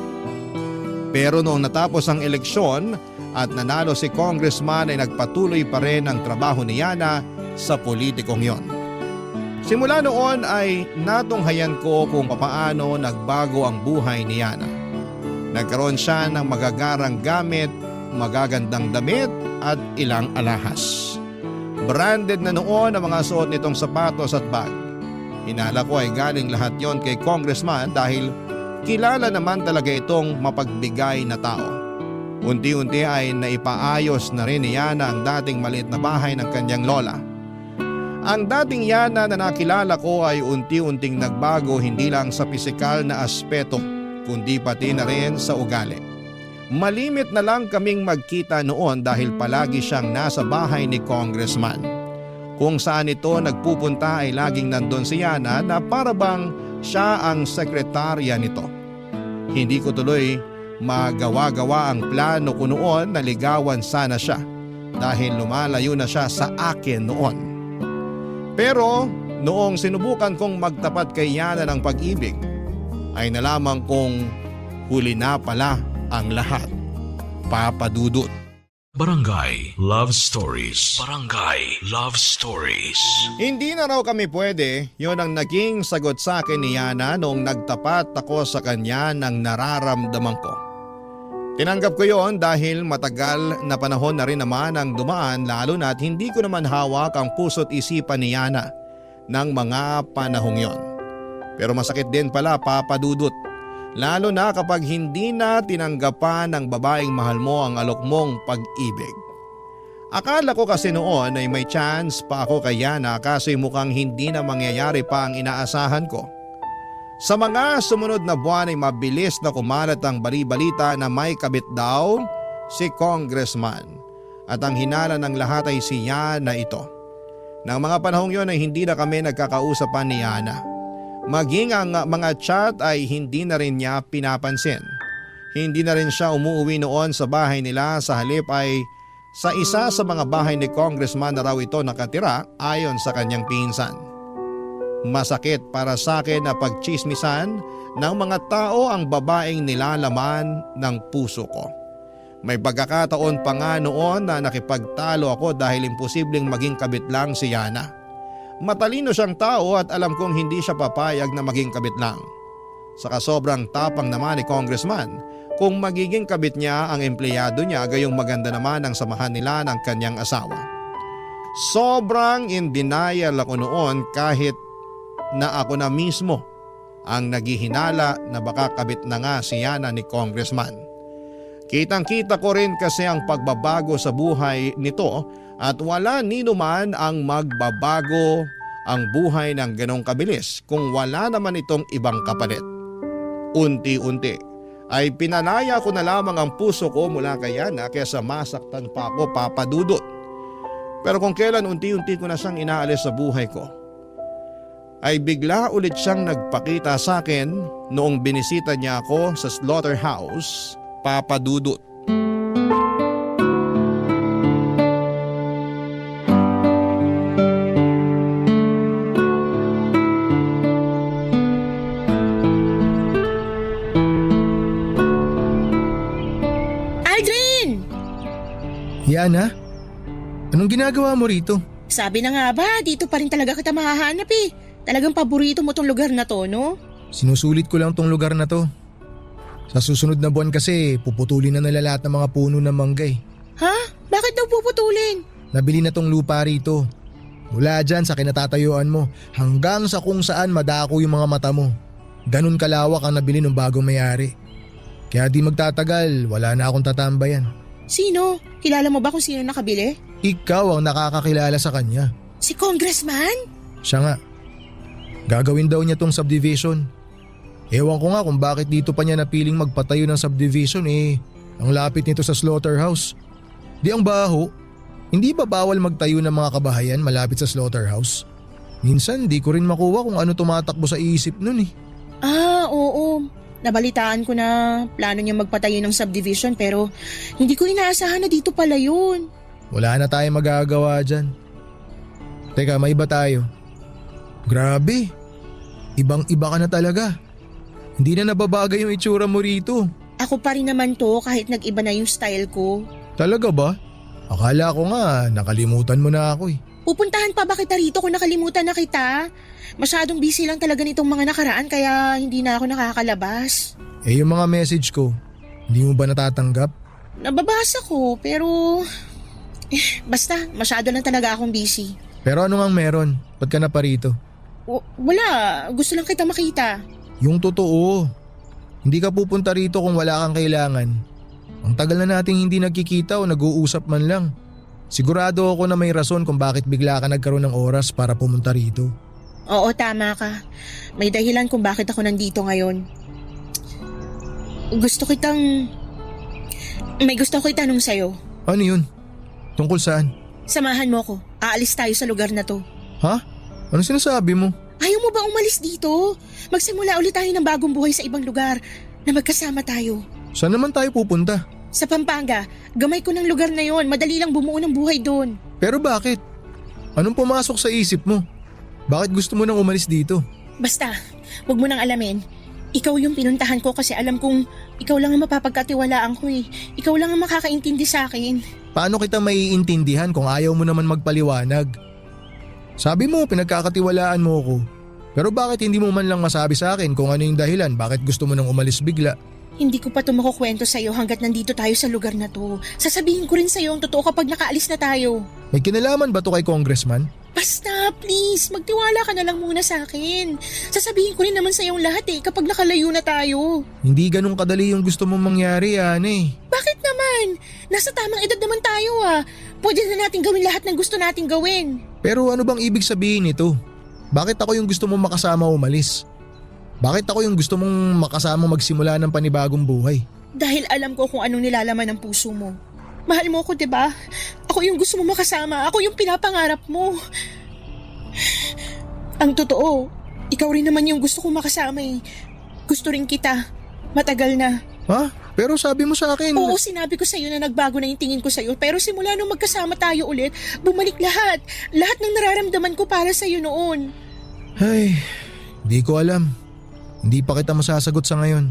Pero noong natapos ang eleksyon at nanalo si congressman ay nagpatuloy pa rin ang trabaho ni Yana sa politikong yon. Simula noon ay natunghayan ko kung papaano nagbago ang buhay ni Yana. Nagkaroon siya ng magagarang gamit, magagandang damit at ilang alahas. Branded na noon ang mga suot nitong sapatos at bag. Hinala ko ay galing lahat yon kay congressman dahil kilala naman talaga itong mapagbigay na tao. Unti-unti ay naipaayos na rin ni Yana ang dating maliit na bahay ng kanyang lola. Ang dating Yana na nakilala ko ay unti-unting nagbago hindi lang sa pisikal na aspeto kundi pati na rin sa ugali. Malimit na lang kaming magkita noon dahil palagi siyang nasa bahay ni Congressman. Kung saan ito nagpupunta ay laging nandun si Yana na para bang siya ang sekretarya nito. Hindi ko tuloy magawa-gawa ang plano ko noon na ligawan sana siya dahil lumalayo na siya sa akin noon. Pero noong sinubukan kong magtapat kay Yana ng pag-ibig ay nalaman kong huli na pala ang lahat. Papa Dudut. Barangay Love Stories. Barangay Love Stories. Hindi na raw kami pwede, yon ang naging sagot sa akin ni Yana noong nagtapat ako sa kanya ng nararamdaman ko. Tinanggap ko yon dahil matagal na panahon na rin naman ang dumaan lalo na't hindi ko naman hawak ang puso't isipan ni Yana ng mga panahong yon. Pero masakit din pala, Papa Dudut. Lalo na kapag hindi na tinanggapan ng babaeng mahal mo ang alok mong pag-ibig. Akala ko kasi noon ay may chance pa ako kay Yana kasi mukhang hindi na mangyayari pa ang inaasahan ko. Sa mga sumunod na buwan ay mabilis na kumalat ang bali-balita na may kabit daw si Congressman. At ang hinala ng lahat ay si Yana ito. Nang mga panahong yon ay hindi na kami nagkakausapan ni Yana. Maging ang mga chat ay hindi na rin niya pinapansin. Hindi na rin siya umuwi noon sa bahay nila, sa halip ay sa isa sa mga bahay ni Congressman na raw ito nakatira ayon sa kanyang pinsan. Masakit para sa akin na pagchismisan ng mga tao ang babaeng nilalaman ng puso ko. May pagkakataon pa nga noon na nakipagtalo ako dahil imposibleng maging kabit lang si Yana. Matalino siyang tao at alam kong hindi siya papayag na maging kabit lang. Saka sobrang tapang naman ni Congressman kung magiging kabit niya ang empleyado niya gayong maganda naman ang samahan nila ng kanyang asawa. Sobrang in denial ako noon kahit na ako na mismo ang naghihinala na baka kabit na nga si Yana ni Congressman. Kitang-kita ko rin kasi ang pagbabago sa buhay nito at wala ninuman ang magbabago ang buhay ng ganong kabilis kung wala naman itong ibang kapalit. Unti-unti ay pinalaya ko na lamang ang puso ko mula kay Yana kaysa masaktan pa ako, Papa Dudut. Pero kung kailan unti-unti ko na siyang inaalis sa buhay ko, ay bigla ulit siyang nagpakita sa akin noong binisita niya ako sa slaughterhouse, Papa Dudut. Aldrin! Yana, anong ginagawa mo rito? Sabi na nga ba, dito pa rin talaga kita mahahanap eh. Talagang paborito mo tong lugar na to, no? Sinusulit ko lang tong lugar na to. Sa susunod na buwan kasi puputulin na nila lahat ng mga puno ng manggay. Ha? Bakit daw puputulin? Nabili na tong lupa rito. Mula dyan sa kinatatayuan mo hanggang sa kung saan madako yung mga mata mo. Ganun kalawak ang nabili ng bagong may-ari. Kaya di magtatagal, wala na akong tatambayan. Sino? Kilala mo ba kung sino nakabili? Ikaw ang nakakakilala sa kanya. Si Congressman? Siya nga. Gagawin daw niya tong subdivision. Ewan ko nga kung bakit dito pa niya napiling magpatayo ng subdivision ang lapit nito sa slaughterhouse. Di ang baho, hindi ba bawal magtayo ng mga kabahayan malapit sa slaughterhouse? Minsan di ko rin makuha kung ano tumatakbo sa isip nun . Ah, oo. Nabalitaan ko na plano niya magpatayo ng subdivision pero hindi ko inaasahan na dito pala yun. Wala na tayong magagawa dyan. Teka, may iba tayo. Grabe, ibang-iba ka na talaga. Hindi na nababagay yung itsura mo rito. Ako pa rin naman to kahit nag-iba na yung style ko. Talaga ba? Akala ko nga nakalimutan mo na ako . Pupuntahan pa ba kita rito kung nakalimutan na kita? Masyadong busy lang talaga nitong mga nakaraan kaya hindi na ako nakakalabas. Yung mga message ko, hindi mo ba natatanggap? Nababasa ko pero basta masyado lang talaga akong busy. Pero ano ngang meron? Ba't ka na pa rito? Wala, gusto lang kita makita. Yung totoo, hindi ka pupunta rito kung wala kang kailangan. Ang tagal na nating hindi nagkikita o nag-uusap man lang. Sigurado ako na may rason kung bakit bigla ka nagkaroon ng oras para pumunta rito. Oo, tama ka. May dahilan kung bakit ako nandito ngayon. May gusto ko itanong sa'yo. Ano yun? Tungkol saan? Samahan mo ko. Aalis tayo sa lugar na to. Ha? Ano sinasabi mo? Ayaw mo ba umalis dito? Magsimula ulit tayo ng bagong buhay sa ibang lugar na magkasama tayo. Saan naman tayo pupunta? Sa Pampanga, gamay ko ng lugar na yon. Madali lang bumuo ng buhay doon. Pero bakit? Anong pumasok sa isip mo? Bakit gusto mo nang umalis dito? Basta, wag mo nang alamin. Ikaw yung pinuntahan ko kasi alam kong ikaw lang ang mapapagkatiwalaan ko eh. Ikaw lang ang makakaintindi sa akin. Paano kita maiintindihan kung ayaw mo naman magpaliwanag? Sabi mo, pinagkakatiwalaan mo ako. Pero bakit hindi mo man lang masabi sa akin kung ano yung dahilan bakit gusto mo nang umalis bigla? Hindi ko pa ito makukwento sa'yo hanggat nandito tayo sa lugar na to. Sasabihin ko rin sa'yo ang totoo kapag nakaalis na tayo. May kinalaman ba to kay Congressman? Basta, please, magtiwala ka na lang muna sa akin. Sasabihin ko rin naman sa'yo lahat kapag nakalayo na tayo. Hindi ganun kadali yung gusto mong mangyari, Ane. Bakit naman? Nasa tamang edad naman tayo Pwede na natin gawin lahat ng gusto nating gawin. Pero ano bang ibig sabihin nito? Bakit ako yung gusto mong makasama umalis? Bakit ako yung gusto mong makasama magsimula ng panibagong buhay? Dahil alam ko kung anong nilalaman ng puso mo. Mahal mo ako, diba? Ako yung gusto mo makasama. Ako yung pinapangarap mo. Ang totoo, ikaw rin naman yung gusto kong makasama Gusto rin kita. Matagal na. Ha? Pero sabi mo sa akin… Oo, sinabi ko sa'yo na nagbago na yung tingin ko sa'yo. Pero simula nung magkasama tayo ulit, bumalik lahat. Lahat ng nararamdaman ko para sa'yo noon. Ay, di ko alam. Hindi pa kita masasagot sa ngayon.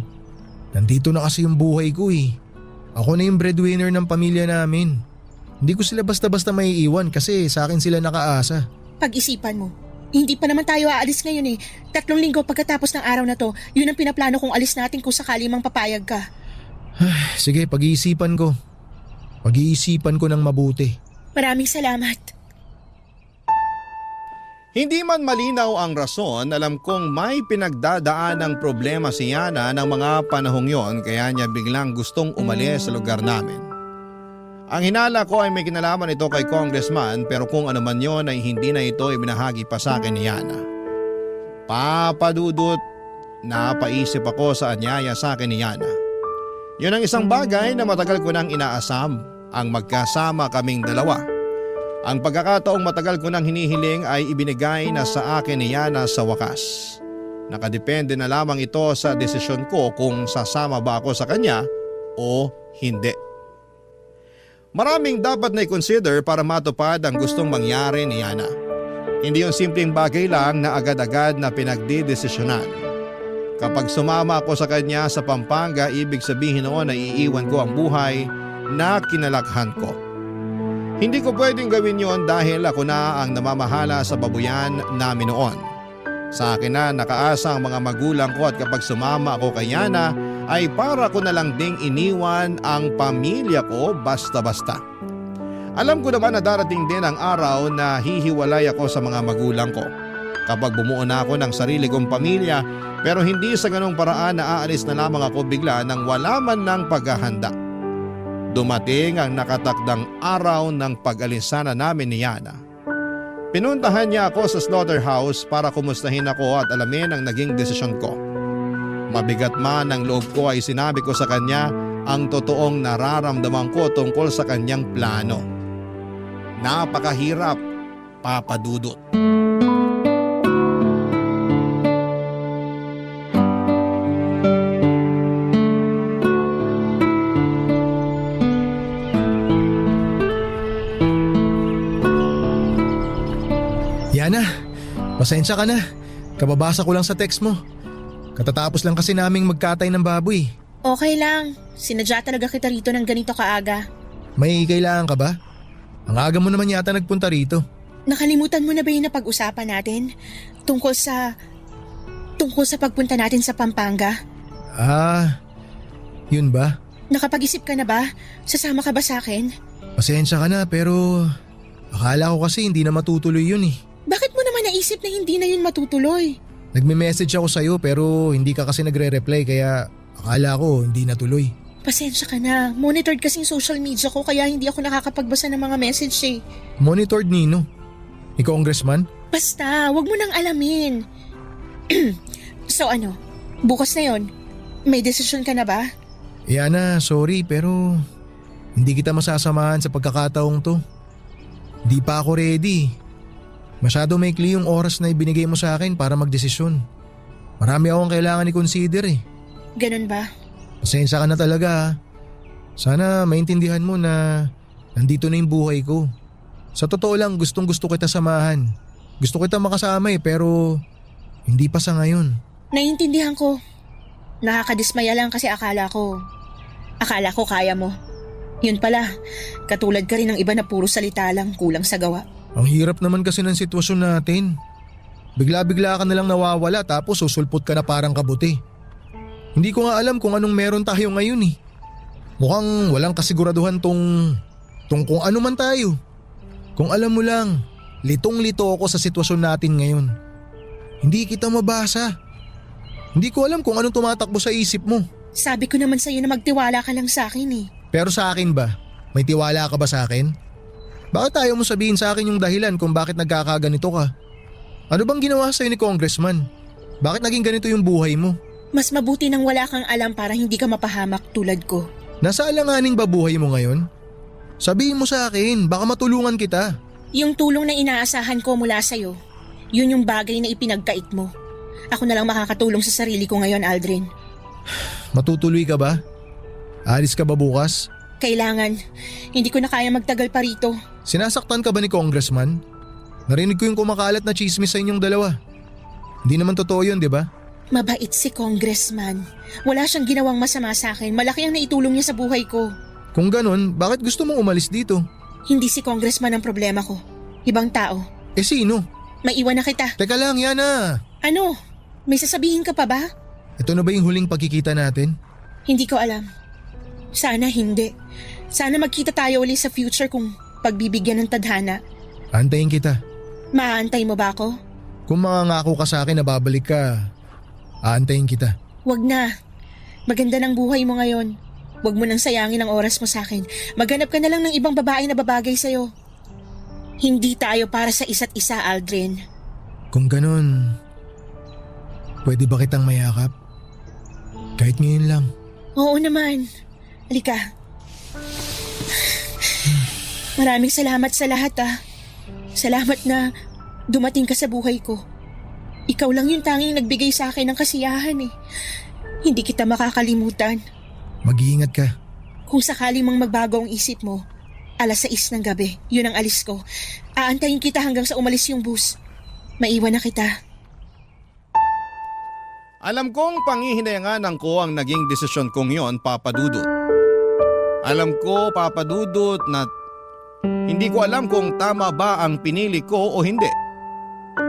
Nandito na kasi yung buhay ko Ako na yung breadwinner ng pamilya namin. Hindi ko sila basta-basta maiiwan kasi sa akin sila nakaasa. Pag-isipan mo. Hindi pa naman tayo aalis ngayon 3 linggo pagkatapos ng araw na to, yun ang pinaplano kong alis natin kung sakali mang papayag ka. Sige, pag-iisipan ko. Pag-iisipan ko ng mabuti. Maraming salamat. Hindi man malinaw ang rason, alam kong may pinagdadaan ng problema si Yana ng mga panahong yon kaya niya biglang gustong umalis sa lugar namin. Ang hinala ko ay may kinalaman ito kay Congressman pero kung ano man yon ay hindi na ito ibinahagi pa sa akin ni Yana. Papadudot, napaisip ako sa anyaya sa akin ni Yana. Yun ang isang bagay na matagal ko nang inaasam, ang magkasama kaming dalawa. Ang pagkakataong matagal ko nang hinihiling ay ibinigay na sa akin ni Yana sa wakas. Nakadepende na lamang ito sa desisyon ko kung sasama ba ako sa kanya o hindi. Maraming dapat na i-consider para matupad ang gustong mangyari ni Yana. Hindi yung simpleng bagay lang na agad-agad na pinagdidesisyonan. Kapag sumama ako sa kanya sa Pampanga, ibig sabihin noon na iiwan ko ang buhay na kinalakhan ko. Hindi ko pwedeng gawin yon dahil ako na ang namamahala sa babuyan namin noon. Sa akin na nakaasa ang mga magulang ko at kapag sumama ako kay Yana ay para ko na lang ding iniwan ang pamilya ko basta-basta. Alam ko naman na darating din ang araw na hihiwalay ako sa mga magulang ko. Kapag bumuo na ako ng sarili kong pamilya pero hindi sa ganong paraan na aalis na lamang ako bigla nang wala man ng paghahanda. Dumating ang nakatakdang araw ng pag-alisana namin ni Yana. Pinuntahan niya ako sa slaughterhouse para kumustahin ako at alamin ang naging desisyon ko. Mabigat man ang loob ko ay sinabi ko sa kanya ang totoong nararamdaman ko tungkol sa kanyang plano. Napakahirap, papadudot. Yana, pasensya ka na. Kababasa ko lang sa text mo. Katatapos lang kasi naming magkatay ng baboy. Okay lang. Sinadya talaga kita rito ng ganito kaaga. May kailangan ka ba? Ang aga mo naman yata nagpunta rito. Nakalimutan mo na ba yung napag-usapan natin? Tungkol sa pagpunta natin sa Pampanga? Ah, yun ba? Nakapag-isip ka na ba? Sasama ka ba sa akin? Pasensya ka na pero akala ko kasi hindi na matutuloy yun Bakit mo naman naisip na hindi na yun matutuloy? Nagme-message ako sa'yo pero hindi ka kasi nagre-reply kaya akala ko hindi natuloy. Pasensya ka na. Monitored kasing social media ko kaya hindi ako nakakapagbasa ng mga message eh. Monitored nino? Ni Congressman? Basta, wag mo nang alamin. So ano, bukas na yon. May desisyon ka na ba? Yana, sorry pero hindi kita masasamahan sa pagkakataong to. Di pa ako ready. Masyado maikli yung oras na ibinigay mo sa akin para magdesisyon. Marami akong kailangan i-consider eh. Ganun ba? Pasensya ka na talaga ha. Sana maintindihan mo na nandito na yung buhay ko. Sa totoo lang gustong gusto kita samahan. Gusto kita makasama eh pero hindi pa sa ngayon. Naiintindihan ko. Nakakadismaya lang kasi akala ko kaya mo. Yun pala, katulad ka rin ng iba na puro salita lang, kulang sa gawa. Ang hirap naman kasi ng sitwasyon natin. Bigla-bigla ka nalang nawawala tapos susulpot ka na parang kabuti. Hindi ko nga alam kung anong meron tayo ngayon eh. Mukhang walang kasiguraduhan tong kung ano man tayo. Kung alam mo lang, litong-lito ako sa sitwasyon natin ngayon. Hindi kita mabasa. Hindi ko alam kung anong tumatakbo sa isip mo. Sabi ko naman sa'yo na magtiwala ka lang sa akin eh. Pero sa akin ba? May tiwala ka ba sa akin? Bakit ayaw mo sabihin sa akin yung dahilan kung bakit nagkakaganito ka? Ano bang ginawa sa'yo ni Congressman? Bakit naging ganito yung buhay mo? Mas mabuti nang wala kang alam para hindi ka mapahamak tulad ko. Nasa alanganing ba buhay mo ngayon? Sabihin mo sa akin, baka matulungan kita. Yung tulong na inaasahan ko mula sa'yo, yun yung bagay na ipinagkait mo. Ako na lang makakatulong sa sarili ko ngayon, Aldrin. Matutuloy ka ba? Alis ka ba bukas? Kailangan. Hindi ko na kaya magtagal pa rito. Sinasaktan ka ba ni Congressman? Narinig ko yung kumakalat na chismis sa inyong dalawa. Hindi naman totoo yun, di ba? Mabait si Congressman. Wala siyang ginawang masama sa akin. Malaki ang naitulong niya sa buhay ko. Kung ganun, bakit gusto mong umalis dito? Hindi si Congressman ang problema ko. Ibang tao. Eh sino? Maiwan na kita. Teka lang, Yana. Ano? May sasabihin ka pa ba? Ito na ba yung huling pagkikita natin? Hindi ko alam. Sana hindi. Sana magkita tayo ulit sa future kung pagbibigyan ng tadhana. Antayin kita. Maaantay mo ba ako? Kung mangangako ka sa akin na babalik ka, aantayin kita. Wag na. Maganda ng buhay mo ngayon. Wag mo nang sayangin ang oras mo sa akin. Maghanap ka na lang ng ibang babae na babagay sa'yo. Hindi tayo para sa isa't isa, Aldrin. Kung ganun, pwede ba kitang mayakap? Kahit ngayon lang. Oo naman. Halika. Maraming salamat sa lahat Salamat na dumating ka sa buhay ko. Ikaw lang yung tanging nagbigay sa akin ng kasiyahan eh. Hindi kita makakalimutan. Mag-iingat ka. Kung sakali mang magbago ang isip mo, 6:00 ng gabi, yun ang alis ko. Aantayin kita hanggang sa umalis yung bus. Maiwan na kita. Alam kong panghihinayangatan ko ang naging desisyon kong yon, Papa Dudut. Alam ko, Papa Dudut, na hindi ko alam kung tama ba ang pinili ko o hindi.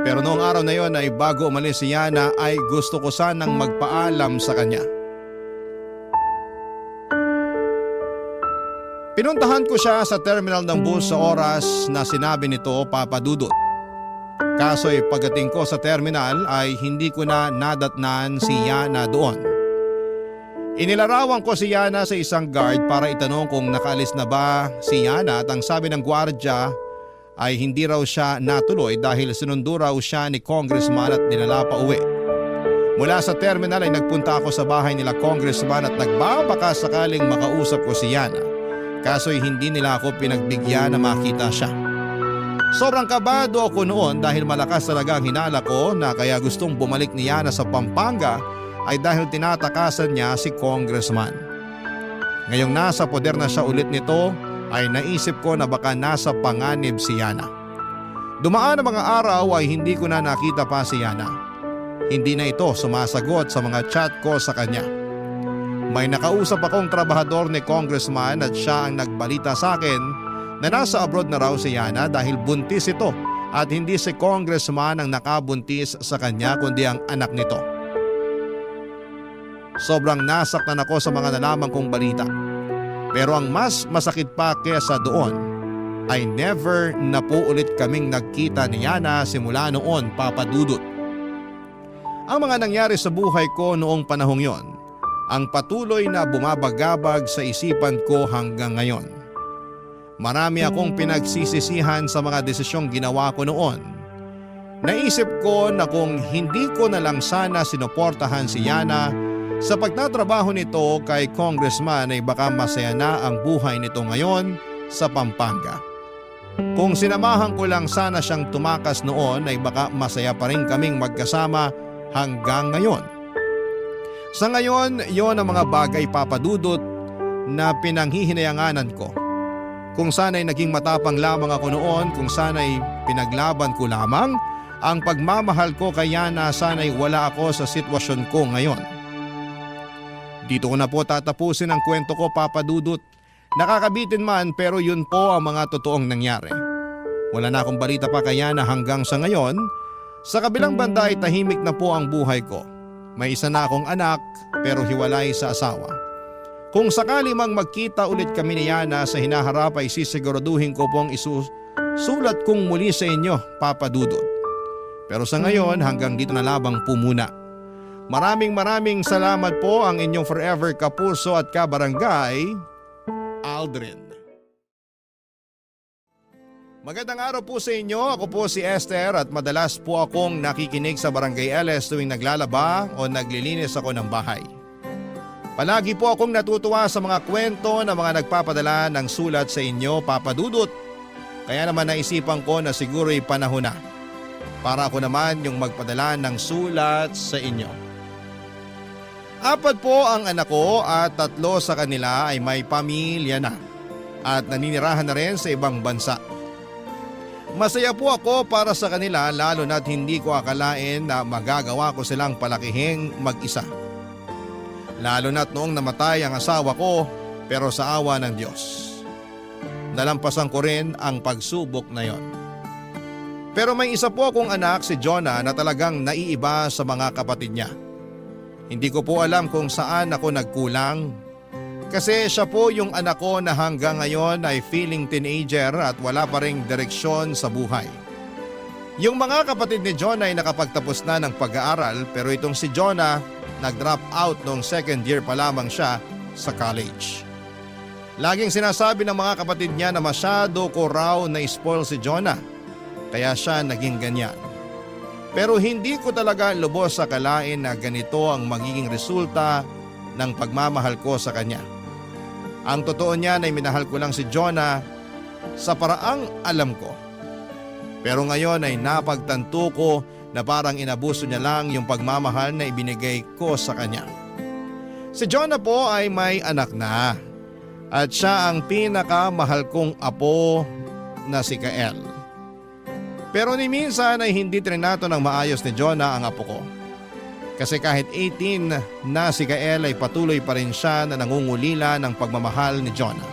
Pero noong araw na yon ay bago umalis si Yana ay gusto ko sanang magpaalam sa kanya. Pinuntahan ko siya sa terminal ng bus sa oras na sinabi nito, Papa Dudut. Kaso pagdating ko sa terminal ay hindi ko na nadatnan si Yana doon. Inilarawan ko si Yana sa isang guard para itanong kung nakaalis na ba si Yana at ang sabi ng gwardya ay hindi raw siya natuloy dahil sinundo raw siya ni Congressman at dinala pa uwi. Mula sa terminal ay nagpunta ako sa bahay nila Congressman at nagbabaka sakaling makausap ko si Yana. Kaso'y hindi nila ako pinagbigyan na makita siya. Sobrang kabado ako noon dahil malakas talaga ang hinala ko na kaya gustong bumalik ni Yana sa Pampanga ay dahil tinatakasan niya si Congressman. Ngayong nasa poder na siya ulit nito ay naisip ko na baka nasa panganib si Yana. Dumaan ang mga araw ay hindi ko na nakita pa si Yana. Hindi na ito sumasagot sa mga chat ko sa kanya. May nakausap akong trabahador ni Congressman at siya ang nagbalita sa akin na nasa abroad na raw si Yana dahil buntis ito at hindi si Congressman ang nakabuntis sa kanya kundi ang anak nito. Sobrang nasaktan ako sa mga nalaman kong balita. Pero ang mas masakit pa kesa doon ay never na po ulit kaming nagkita ni Yana simula noon, Papa Dudut. Ang mga nangyari sa buhay ko noong panahong yon ang patuloy na bumabagabag sa isipan ko hanggang ngayon. Marami akong pinagsisisihan sa mga desisyong ginawa ko noon. Naisip ko na kung hindi ko na lang sana sinuportahan si Yana sa pagtatrabaho nito kay Congressman ay baka masaya na ang buhay nito ngayon sa Pampanga. Kung sinamahan ko lang sana siyang tumakas noon ay baka masaya pa rin kaming magkasama hanggang ngayon. Sa ngayon, yon ang mga bagay papadudot na pinanghihinayanganan ko. Kung sana'y naging matapang lamang ako noon, kung sana'y pinaglaban ko lamang ang pagmamahal ko kay Yana, sana'y wala ako sa sitwasyon ko ngayon. Dito ko na po tatapusin ang kwento ko, Papa Dudut. Nakakabitin man pero yun po ang mga totoong nangyari. Wala na akong balita pa kay Yana hanggang sa ngayon. Sa kabilang banda ay tahimik na po ang buhay ko. May isa na akong anak pero hiwalay sa asawa. Kung sakali mang magkita ulit kami ni Yana sa hinaharap ay sisiguraduhin ko pong isusulat kong muli sa inyo, Papa Dudut. Pero sa ngayon hanggang dito na labang po muna. Maraming salamat po, ang inyong forever kapuso at kabarangay, Aldrin. Magandang araw po sa inyo. Ako po si Esther at madalas po akong nakikinig sa Barangay LS tuwing naglalaba o naglilinis ako ng bahay. Palagi po akong natutuwa sa mga kwento na mga nagpapadala ng sulat sa inyo, Papa Dudut. Kaya naman naisipan ko na siguro'y panahon na para ako naman yung magpadala ng sulat sa inyo. 4 po ang anak ko at 3 sa kanila ay may pamilya na at naninirahan na rin sa ibang bansa. Masaya po ako para sa kanila lalo na't hindi ko akalain na magagawa ko silang palakihing mag-isa. Lalo na't noong namatay ang asawa ko pero sa awa ng Diyos. Nalampasan ko rin ang pagsubok na yon. Pero may isa po akong anak, si Jonah, na talagang naiiba sa mga kapatid niya. Hindi ko po alam kung saan ako nagkulang. Kasi siya po yung anak ko na hanggang ngayon ay feeling teenager at wala pa ring direksyon sa buhay. Yung mga kapatid ni Jonah ay nakapagtapos na ng pag-aaral pero itong si Jonah nag-drop out noong 2nd year pa lamang siya sa college. Laging sinasabi ng mga kapatid niya na masyado ko raw na-spoil si Jonah kaya siya naging ganyan. Pero hindi ko talaga lubos sa kalain na ganito ang magiging resulta ng pagmamahal ko sa kanya. Ang totoo niyan ay minahal ko lang si Jonah sa paraang alam ko. Pero ngayon ay napagtanto ko na parang inabuso niya lang yung pagmamahal na ibinigay ko sa kanya. Si Jonah po ay may anak na at siya ang pinakamahal kong apo na si Kael. Pero ni minsan ay hindi trinato ng maayos ni Jonah ang apo ko. Kasi kahit 18 na si Kael ay patuloy pa rin siya na nangungulila ng pagmamahal ni Jonah.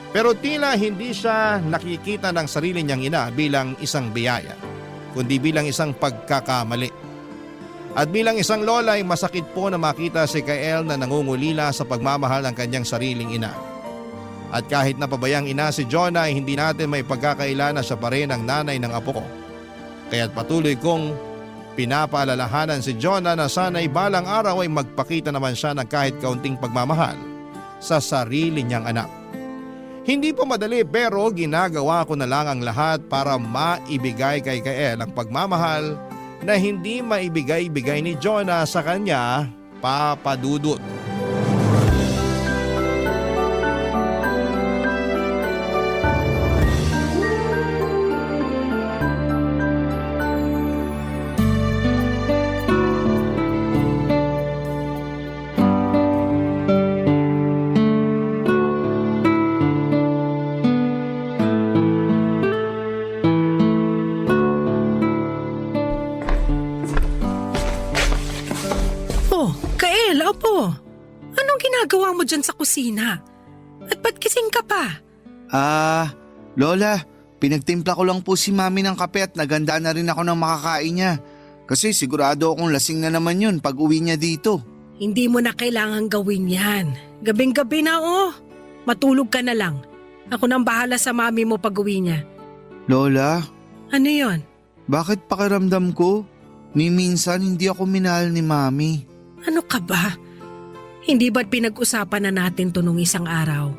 Pero tila hindi siya nakikita ng sarili niyang ina bilang isang biyaya, kundi bilang isang pagkakamali. At bilang isang lola ay masakit po na makita si Kael na nangungulila sa pagmamahal ng kanyang sariling ina. At kahit napabayang ina si Jonah ay hindi natin may pagkakaila na siya pa rin ang nanay ng apo ko. Kaya't patuloy kong pinapaalalahanan si Jonah na sana'y balang araw ay magpakita naman siya ng kahit kaunting pagmamahal sa sarili niyang anak. Hindi pa madali pero ginagawa ko na lang ang lahat para maibigay kay Kael ang pagmamahal na hindi maibigay-bigay ni Jonah sa kanya, Papa Dudut. Opo. Anong ginagawa mo dyan sa kusina? At ba't kising ka pa? Lola, pinagtimpla ko lang po si Mami ng kape at naganda na rin ako ng makakain niya. Kasi sigurado akong lasing na naman yun pag uwi niya dito. Hindi mo na kailangan gawin yan. Gabing-gabi na Matulog ka na lang. Ako nang bahala sa Mami mo pag uwi niya. Lola, Ano yon? bakit pakiramdam ko? Ni minsan hindi ako minahal ni Mami. Ano ka ba? Hindi ba't pinag-usapan na natin to nung isang araw?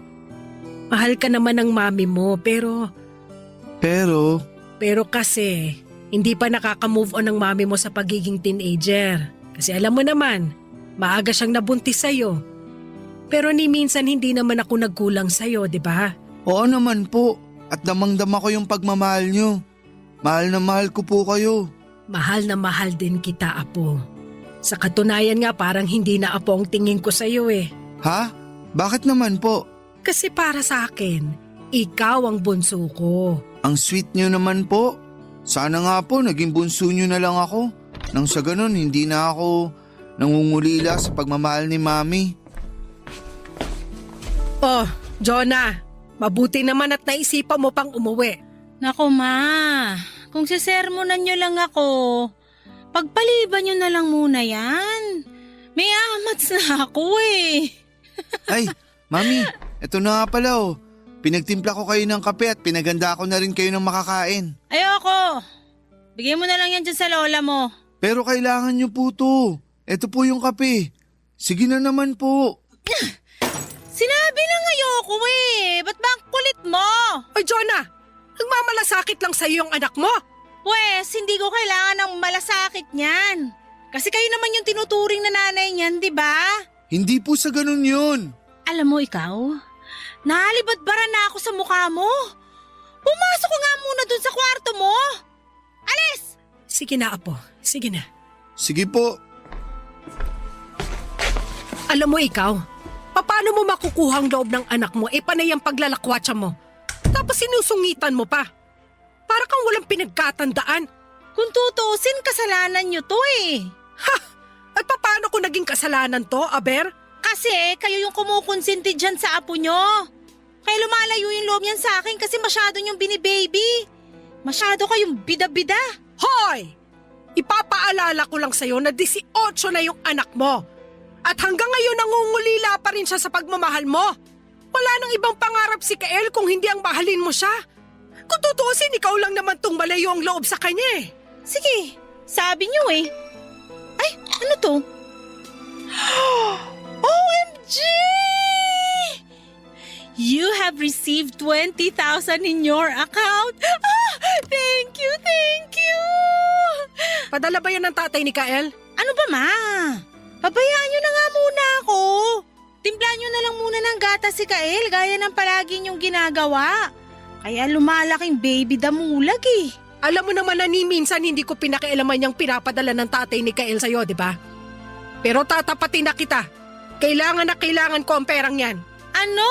Mahal ka naman ng mami mo pero Pero, kasi hindi pa nakaka-move on ng mami mo sa pagiging teenager. Kasi alam mo naman, maaga siyang nabuntis sa'yo. Pero ni minsan hindi naman ako nagkulang sa'yo, di ba? oo naman po. At damang-dama ko yung pagmamahal nyo. Mahal na mahal ko po kayo. Mahal na mahal din kita, Apo. Sa katunayan nga parang hindi na Apo ang tingin ko sa'yo eh. Ha? Bakit naman po? Kasi para sa akin, ikaw ang bunso ko. Ang sweet nyo naman po. Sana nga po naging bunso nyo na lang ako. Nang sa ganun, hindi na ako nangungulila sa pagmamahal ni Mami. Oh, Jonah, mabuti naman at naisipan mo pang umuwi. Nako ma, kung sisermonan nyo lang ako, pagpaliban nyo na lang muna yan. May amats na ako eh. Ay, Mami, eto na nga pala oh. Pinagtimpla ko kayo ng kape at pinaganda ko na rin kayo ng makakain. Ayoko. Bigay mo na lang yan dyan sa lola mo. Pero kailangan nyo po to. Eto po yung kape. Sige na naman po. Sinabi na ayoko eh. Ba't ba ang kulit mo? Oy, Jonah, nagmamalasakit lang sa'yo yung anak mo. Pwes, hindi ko kailangan ng malasakit niyan. Kasi kayo naman yung tinuturing na nanay niyan, di ba? Hindi po sa ganun yun. Alam mo ikaw, nalibad-bara na ako sa mukha mo. Pumasok ka nga muna dun sa kwarto mo. Alis! Sige na, Apo. Sige na. Sige po. Alam mo ikaw, paano mo makukuha ang loob ng anak mo panay ang paglalakwatsa mo? Tapos sinusungitan mo pa. Para kang walang pinagkatandaan. Kung tutuusin, kasalanan nyo to eh. At paano ko naging kasalanan to, Aber? Kasi kayo yung kumukonsinti dyan sa apo nyo. Kaya lumalayo yung loob niyan sa akin kasi masyado nyong binibaby. Masyado kayong bida-bida. Hoy! Ipapaalala ko lang sa'yo na 18 na yung anak mo. At hanggang ngayon nangungulila pa rin siya sa pagmamahal mo. Wala nang ibang pangarap si Kael kung hindi ang mahalin mo siya. Kung tutuusin, ikaw lang naman tong malayo ang loob sa kanya eh. Sige, sabi nyo eh. Ay, ano to? OMG! You have received 20,000 in your account. Ah, thank you, thank you! Padala ba yan ng tatay ni Kael? Ano ba ma? Pabayaan nyo na nga muna ako. Timplan nyo na lang muna ng gatas si Kael gaya ng palagi nyong ginagawa. Kaya lumalaking baby damulag eh. Alam mo naman na ni minsan hindi ko pinakialaman yung pinapadala ng tatay ni Kael sa'yo, di ba? Pero tatapatin na kita. Kailangan ko ang perang yan. Ano?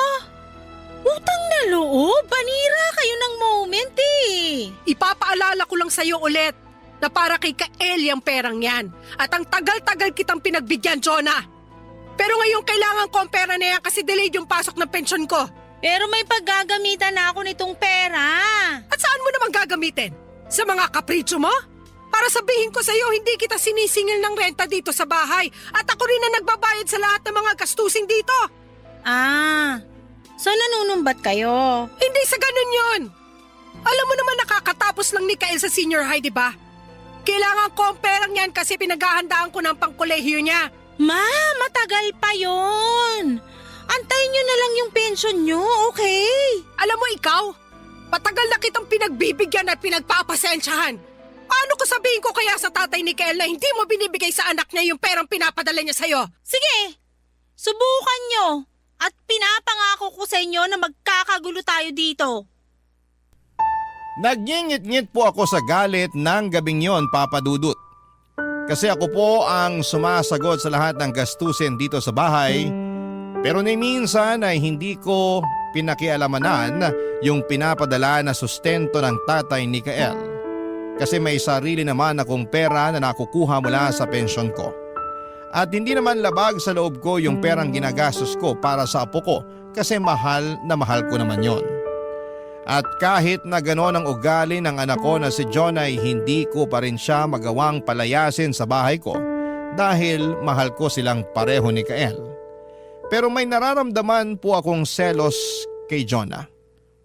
Utang na loob? Banira kayo ng moment eh. Ipapaalala ko lang sa'yo ulit na para kay Kael yung perang yan. At ang tagal-tagal kitang pinagbigyan, Jonah. Pero ngayon kailangan ko ang pera na yan kasi delayed yung pasok ng pensyon ko. Pero may paggagamitan na ako nitong pera. At saan mo naman gagamitin? Sa mga kapritsyo mo? Para sabihin ko sa'yo, hindi kita sinisingil ng renta dito sa bahay. At ako rin na nagbabayad sa lahat ng mga gastusin dito. Ah, so nanunumbat kayo? Hindi sa ganun yun. Alam mo naman nakakatapos lang ni Kael sa senior high, di ba? Kailangan ko ang perang yan kasi pinaghahandaan ko ng pangkolehiyo niya. Ma, matagal pa yon. Antayin nyo na lang yung pension nyo, okay? Alam mo ikaw, patagal na kitang pinagbibigyan at pinagpapasensyahan. Paano ko sabihin ko kaya sa tatay ni Kael na hindi mo binibigay sa anak niya yung perang pinapadala niya sa'yo? Sige, subukan nyo. At pinapangako ko sa inyo na magkakagulo tayo dito. Nagngingit-ngit po ako sa galit ng gabing yon, Papa Dudut. Kasi ako po ang sumasagot sa lahat ng gastusin dito sa bahay. Pero ni minsan ay hindi ko pinakialamanan yung pinapadala na sustento ng tatay ni Kael. Kasi may sarili naman akong pera na nakukuha mula sa pensyon ko. At hindi naman labag sa loob ko yung perang ginagastos ko para sa apo ko kasi mahal na mahal ko naman yon. At kahit na gano'n ang ugali ng anak ko na si John ay hindi ko pa rin siya magawang palayasin sa bahay ko dahil mahal ko silang pareho ni Kael. Pero may nararamdaman po akong selos kay Jonah.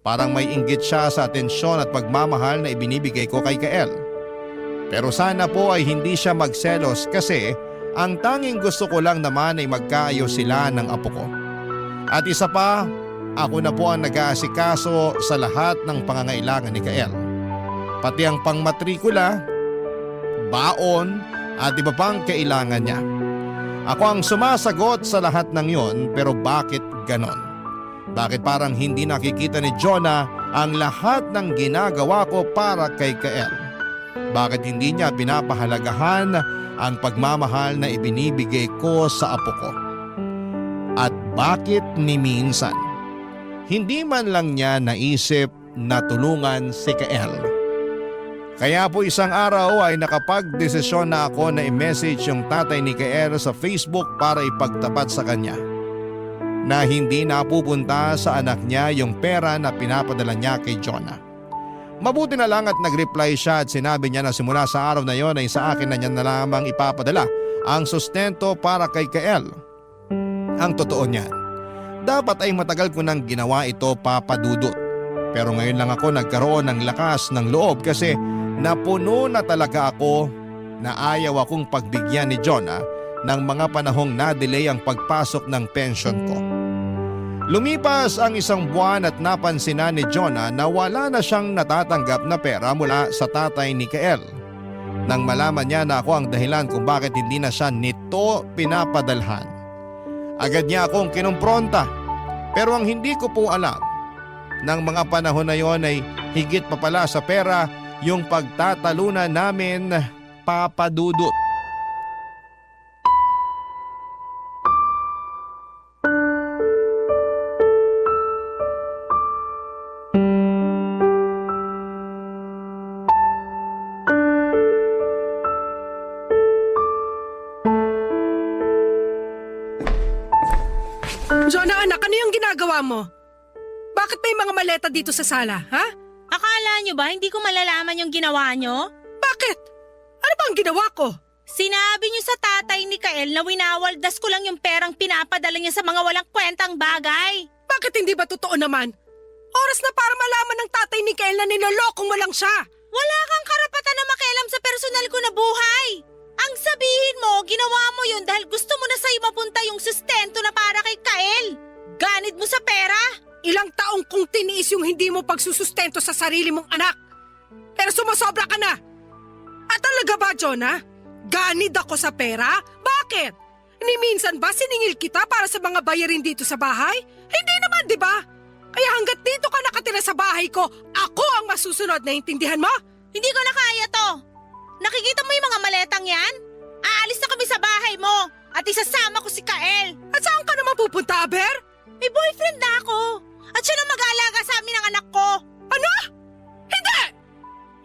Parang may inggit siya sa atensyon at pagmamahal na ibinibigay ko kay Kael. Pero sana po ay hindi siya magselos kasi Ang tanging gusto ko lang naman ay magkaayos sila ng apo ko. At isa pa, ako na po ang nag-aasikaso sa lahat ng pangangailangan ni Kael. Pati ang pangmatrikula, baon at iba pang kailangan niya. Ako ang sumasagot sa lahat ng yon, pero bakit ganon? Bakit parang hindi nakikita ni Jonah ang lahat ng ginagawa ko para kay Kael? Bakit hindi niya pinapahalagahan ang pagmamahal na ibinibigay ko sa apo ko? At bakit ni minsan hindi man lang niya naisip na tulungan si Kael? Kaya po isang araw ay nakapagdesisyon na ako na i-message yung tatay ni Kael sa Facebook para ipagtapat sa kanya na hindi napupunta sa anak niya yung pera na pinapadala niya kay Jonah. Mabuti na lang at nag-reply siya at sinabi niya na simula sa araw na yon ay sa akin na niya na lamang ipapadala ang sustento para kay Kael. Ang totoo niyan, dapat ay matagal ko nang ginawa ito, Papa Dudut. Pero ngayon lang ako nagkaroon ng lakas ng loob kasi napuno na talaga ako na ayaw akong pagbigyan ni Jonah ng mga panahong na-delay ang pagpasok ng pension ko. Lumipas ang isang buwan at napansin na ni Jonah na wala na siyang natatanggap na pera mula sa tatay ni Kael. Nang malaman niya na ako ang dahilan kung bakit hindi na siya nito pinapadalhan, agad niya akong kinumpronta. Pero ang hindi ko po alam, ng mga panahon na yon ay higit pa pala sa pera yung pagtatalunan namin, Papa Dudut. Jonah anak, ano yung ginagawa mo? Bakit may mga maleta dito sa sala, ha? Akala nyo ba hindi ko malalaman yung ginawa nyo? Bakit? Ano ba ang ginawa ko? Sinabi nyo sa tatay ni Kael na winawaldas ko lang yung perang pinapadala niya sa mga walang kwentang bagay. Bakit hindi ba totoo naman? Oras na para malaman ng tatay ni Kael na nilolokong mo lang siya. Wala kang karapatan na makialam sa personal ko na buhay. Ang sabihin mo, ginawa mo yun dahil gusto mo na sa'yo mapunta yung sustento na para kay Kael. Ganid mo sa pera. Ilang taong kong tiniis yung hindi mo pagsusustento sa sarili mong anak. Pero sumasobra ka na. At talaga ba, Jonah? Ganid ako sa pera? Bakit? Ni minsan ba siningil kita para sa mga bayarin dito sa bahay? Hindi naman, di ba? Kaya hanggat dito ka nakatira sa bahay ko, ako ang masusunod, naintindihan mo? Hindi ko na kaya to. Nakikita mo yung mga maletang yan? Aalis na kami sa bahay mo at isasama ko si Kael. At saan ka naman pupunta, Aber? May boyfriend na ako. At siya na mag-aalaga sa amin ng anak ko. Ano? Hindi!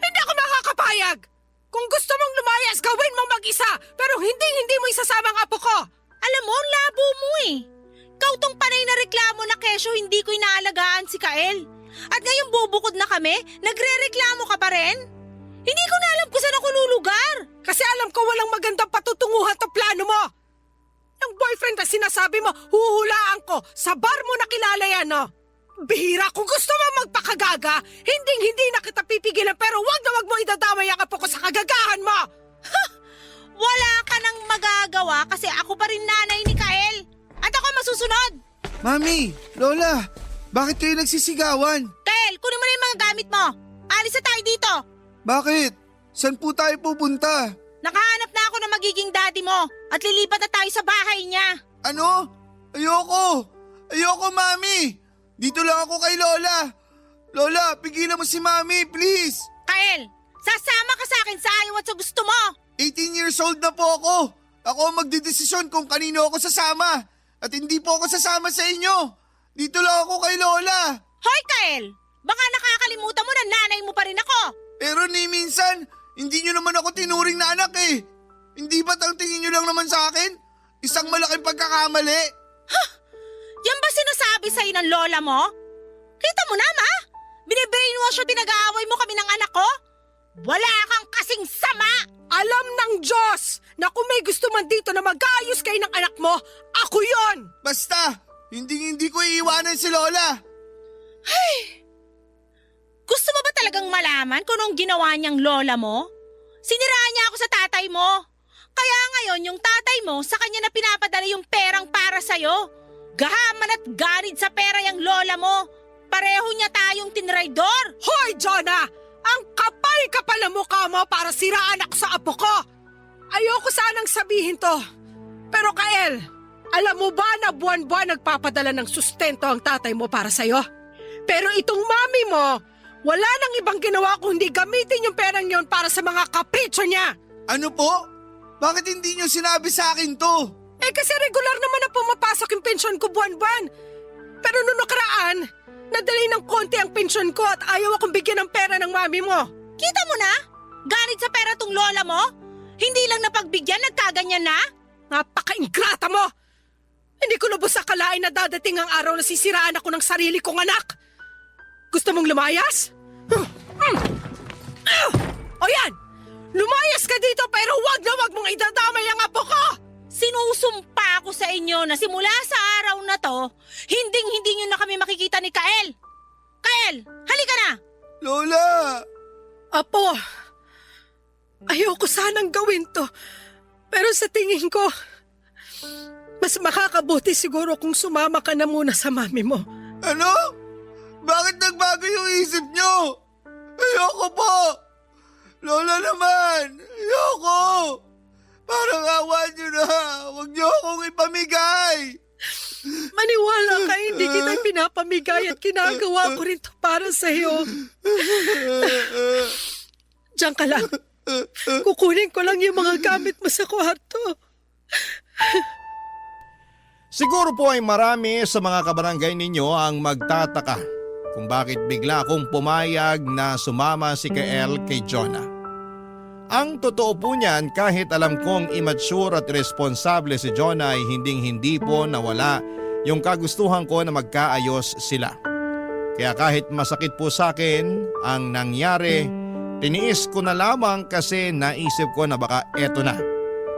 Hindi ako makakapayag! Kung gusto mong lumayas, gawin mong mag-isa, pero hindi mo isasama ang apo ko! Alam mo, ang labo mo eh. Ikaw tong panay na reklamo na kesyo hindi ko inaalagaan si Kael. At ngayong bubukod na kami, nagre-reklamo ka pa rin? Hindi ko na alam kung saan ako lulugar. Kasi alam ko walang magandang patutunguhan to plano mo! Ang boyfriend na sinasabi mo, huhulaan ko, sa bar mo nakilala yan, no? Bihira, kung gusto mo magpakagaga, hindi na kita pipigilan pero wag na wag mo idadamay ang apo ko sa kagagahan mo! Wala ka nang magagawa kasi ako pa rin nanay ni Kael. At ako masusunod. Mami, Lola, bakit kayo nagsisigawan? Kael, kunin mo na yung mga gamit mo. Alis na tayo dito. Bakit? Saan po tayo pupunta? Nakahanap na ako ng magiging daddy mo at lilipat na tayo sa bahay niya. Ano? Ayoko! Ayoko, Mami! Dito lang ako kay Lola! Lola, pigilan mo si Mami, please! Kael, sasama ka sa akin sa ayaw at sa gusto mo. 18 years old na po ako! Ako ang magdidesisyon kung kanino ako sasama! At hindi po ako sasama sa inyo! Dito lang ako kay Lola! Hoy, Kael! Baka nakakalimutan mo na nanay mo pa rin ako. Pero ni minsan, hindi nyo naman ako tinuring na anak eh! Hindi ba't ang tingin nyo lang naman sa akin? Isang malaking pagkakamali? Yan ba sinasabi sa'yo ng lola mo? Kita mo na, ma? Bine-brainwash at pinag-aaway mo kami ng anak ko? Wala kang kasing sama! Alam ng Diyos na kung may gusto man dito na mag-aayos kayo ng anak mo, ako yon! Basta, hindi ko iiwanan si Lola! Gusto mo ba talagang malaman kung anong ginawa niyang lola mo? Siniraan niya ako sa tatay mo. Kaya ngayon yung tatay mo sa kanya na pinapadala yung perang para sa'yo. Gahaman at ganid sa pera yung lola mo. Pareho niya tayong tinraidor. Hoy, Jonah! Ang kapal-kapal na mukha mo para siraan ako sa apo ko! Ayoko sanang sabihin to. Pero Kael, alam mo ba na buwan-buwan nagpapadala ng sustento ang tatay mo para sa'yo? Pero itong mami mo, wala nang ibang ginawa kundi gamitin yung perang yon para sa mga kapritsyo niya. Ano po? Bakit hindi niyo sinabi sa akin to? Eh kasi regular naman na pumapasok yung pensyon ko buwan-buwan. Pero noong nakaraan, nadali ng konti ang pensyon ko at ayaw akong bigyan ng pera ng mami mo. Kita mo na? Ganid sa pera tong lola mo? Hindi lang napagbigyan, nagkaganyan na? Napaka-ingrata mo! Hindi ko lubos akalain na dadating ang araw na sisiraan ako ng sarili kong anak. Gusto mong lumayas? O yan! Lumayas ka dito pero wag na wag mong idadamay ang apo ko! Sinusumpa ako sa inyo na simula sa araw na to, hinding-hindi nyo na kami makikita ni Kael. Kael, halika na! Lola! Apo, ayoko sanang gawin to. Pero sa tingin ko, mas makakabuti siguro kung sumama ka na muna sa mami mo. Ano? Bakit nagbago yung isip niyo? Ayoko po! Lola naman! Ayoko! Parang awa niyo na! Huwag niyo akong ipamigay! Maniwala ka, hindi kita pinapamigay at ginagawa ko rin to para sa iyo. Diyan ka lang. Kukunin ko lang yung mga gamit mo sa kwarto. Siguro po ay marami sa mga kabarangay ninyo ang magtataka kung bakit bigla akong pumayag na sumama si Kael kay Jonah. Ang totoo po niyan, kahit alam kong immature at responsable si Jonah ay hinding-hindi po nawala yung kagustuhan ko na magkaayos sila. Kaya kahit masakit po sa akin ang nangyari, tiniis ko na lamang kasi naisip ko na baka eto na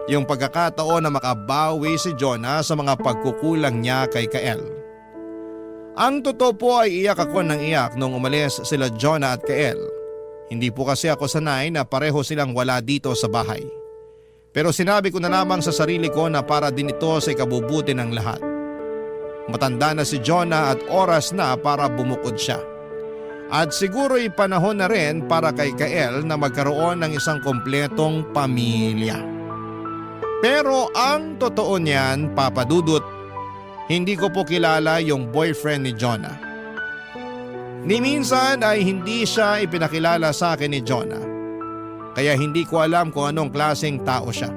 yung pagkakataon na makabawi si Jonah sa mga pagkukulang niya kay Kael. Ang totoo po ay iyak ako ng iyak nung umalis sila Jonah at Kael. Hindi po kasi ako sanay na pareho silang wala dito sa bahay. Pero sinabi ko na lamang sa sarili ko na para din ito sa ikabubuti ng lahat. Matanda na si Jonah at oras na para bumukod siya. At siguro'y panahon na rin para kay Kael na magkaroon ng isang kompletong pamilya. Pero ang totoo niyan, Papa Dudut, hindi ko po kilala yung boyfriend ni Jonah. Ni minsan ay hindi siya ipinakilala sa akin ni Jonah. Kaya hindi ko alam kung anong klaseng tao siya.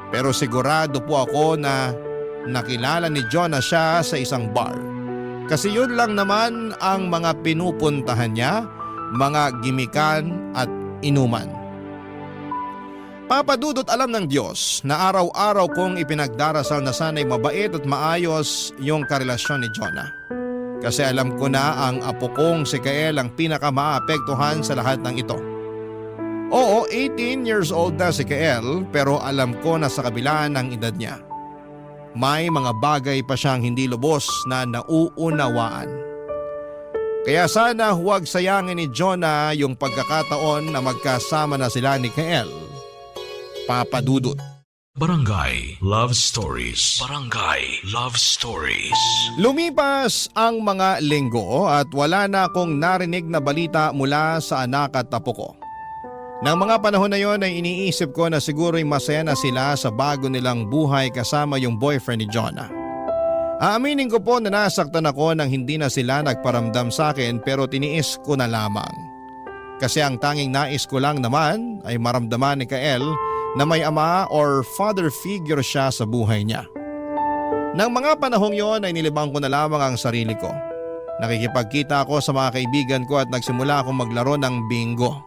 Pero sigurado po ako na nakilala ni Jonah siya sa isang bar. Kasi yun lang naman ang mga pinupuntahan niya, mga gimikan at inuman. Papa Dudut, alam ng Diyos na araw-araw kong ipinagdarasal na sana'y mabait at maayos yung karelasyon ni Jonah. Kasi alam ko na ang apo kong si Kael ang pinakamaapektuhan sa lahat ng ito. Oo, 18 years old na si Kael pero alam ko na sa kabila ng edad niya, may mga bagay pa siyang hindi lubos na nauunawaan. Kaya sana huwag sayangin ni Jonah yung pagkakataon na magkasama na sila ni Kael. Papa Dudut. Barangay Love Stories. Barangay Love Stories. Lumipas ang mga linggo at wala na akong narinig na balita mula sa anak at apo ko. Nang mga panahon na yon ay iniisip ko na siguro'y masaya na sila sa bago nilang buhay kasama yung boyfriend ni Jonah. Aaminin ko po na nasaktan ako nang hindi na sila nagparamdam sa akin pero tiniis ko na lamang. Kasi ang tanging nais ko lang naman ay maramdaman ni Kael na may ama or father figure siya sa buhay niya. Nang mga panahong yon ay nilibang ko na lamang ang sarili ko. Nakikipagkita ako sa mga kaibigan ko at nagsimula akong maglaro ng bingo.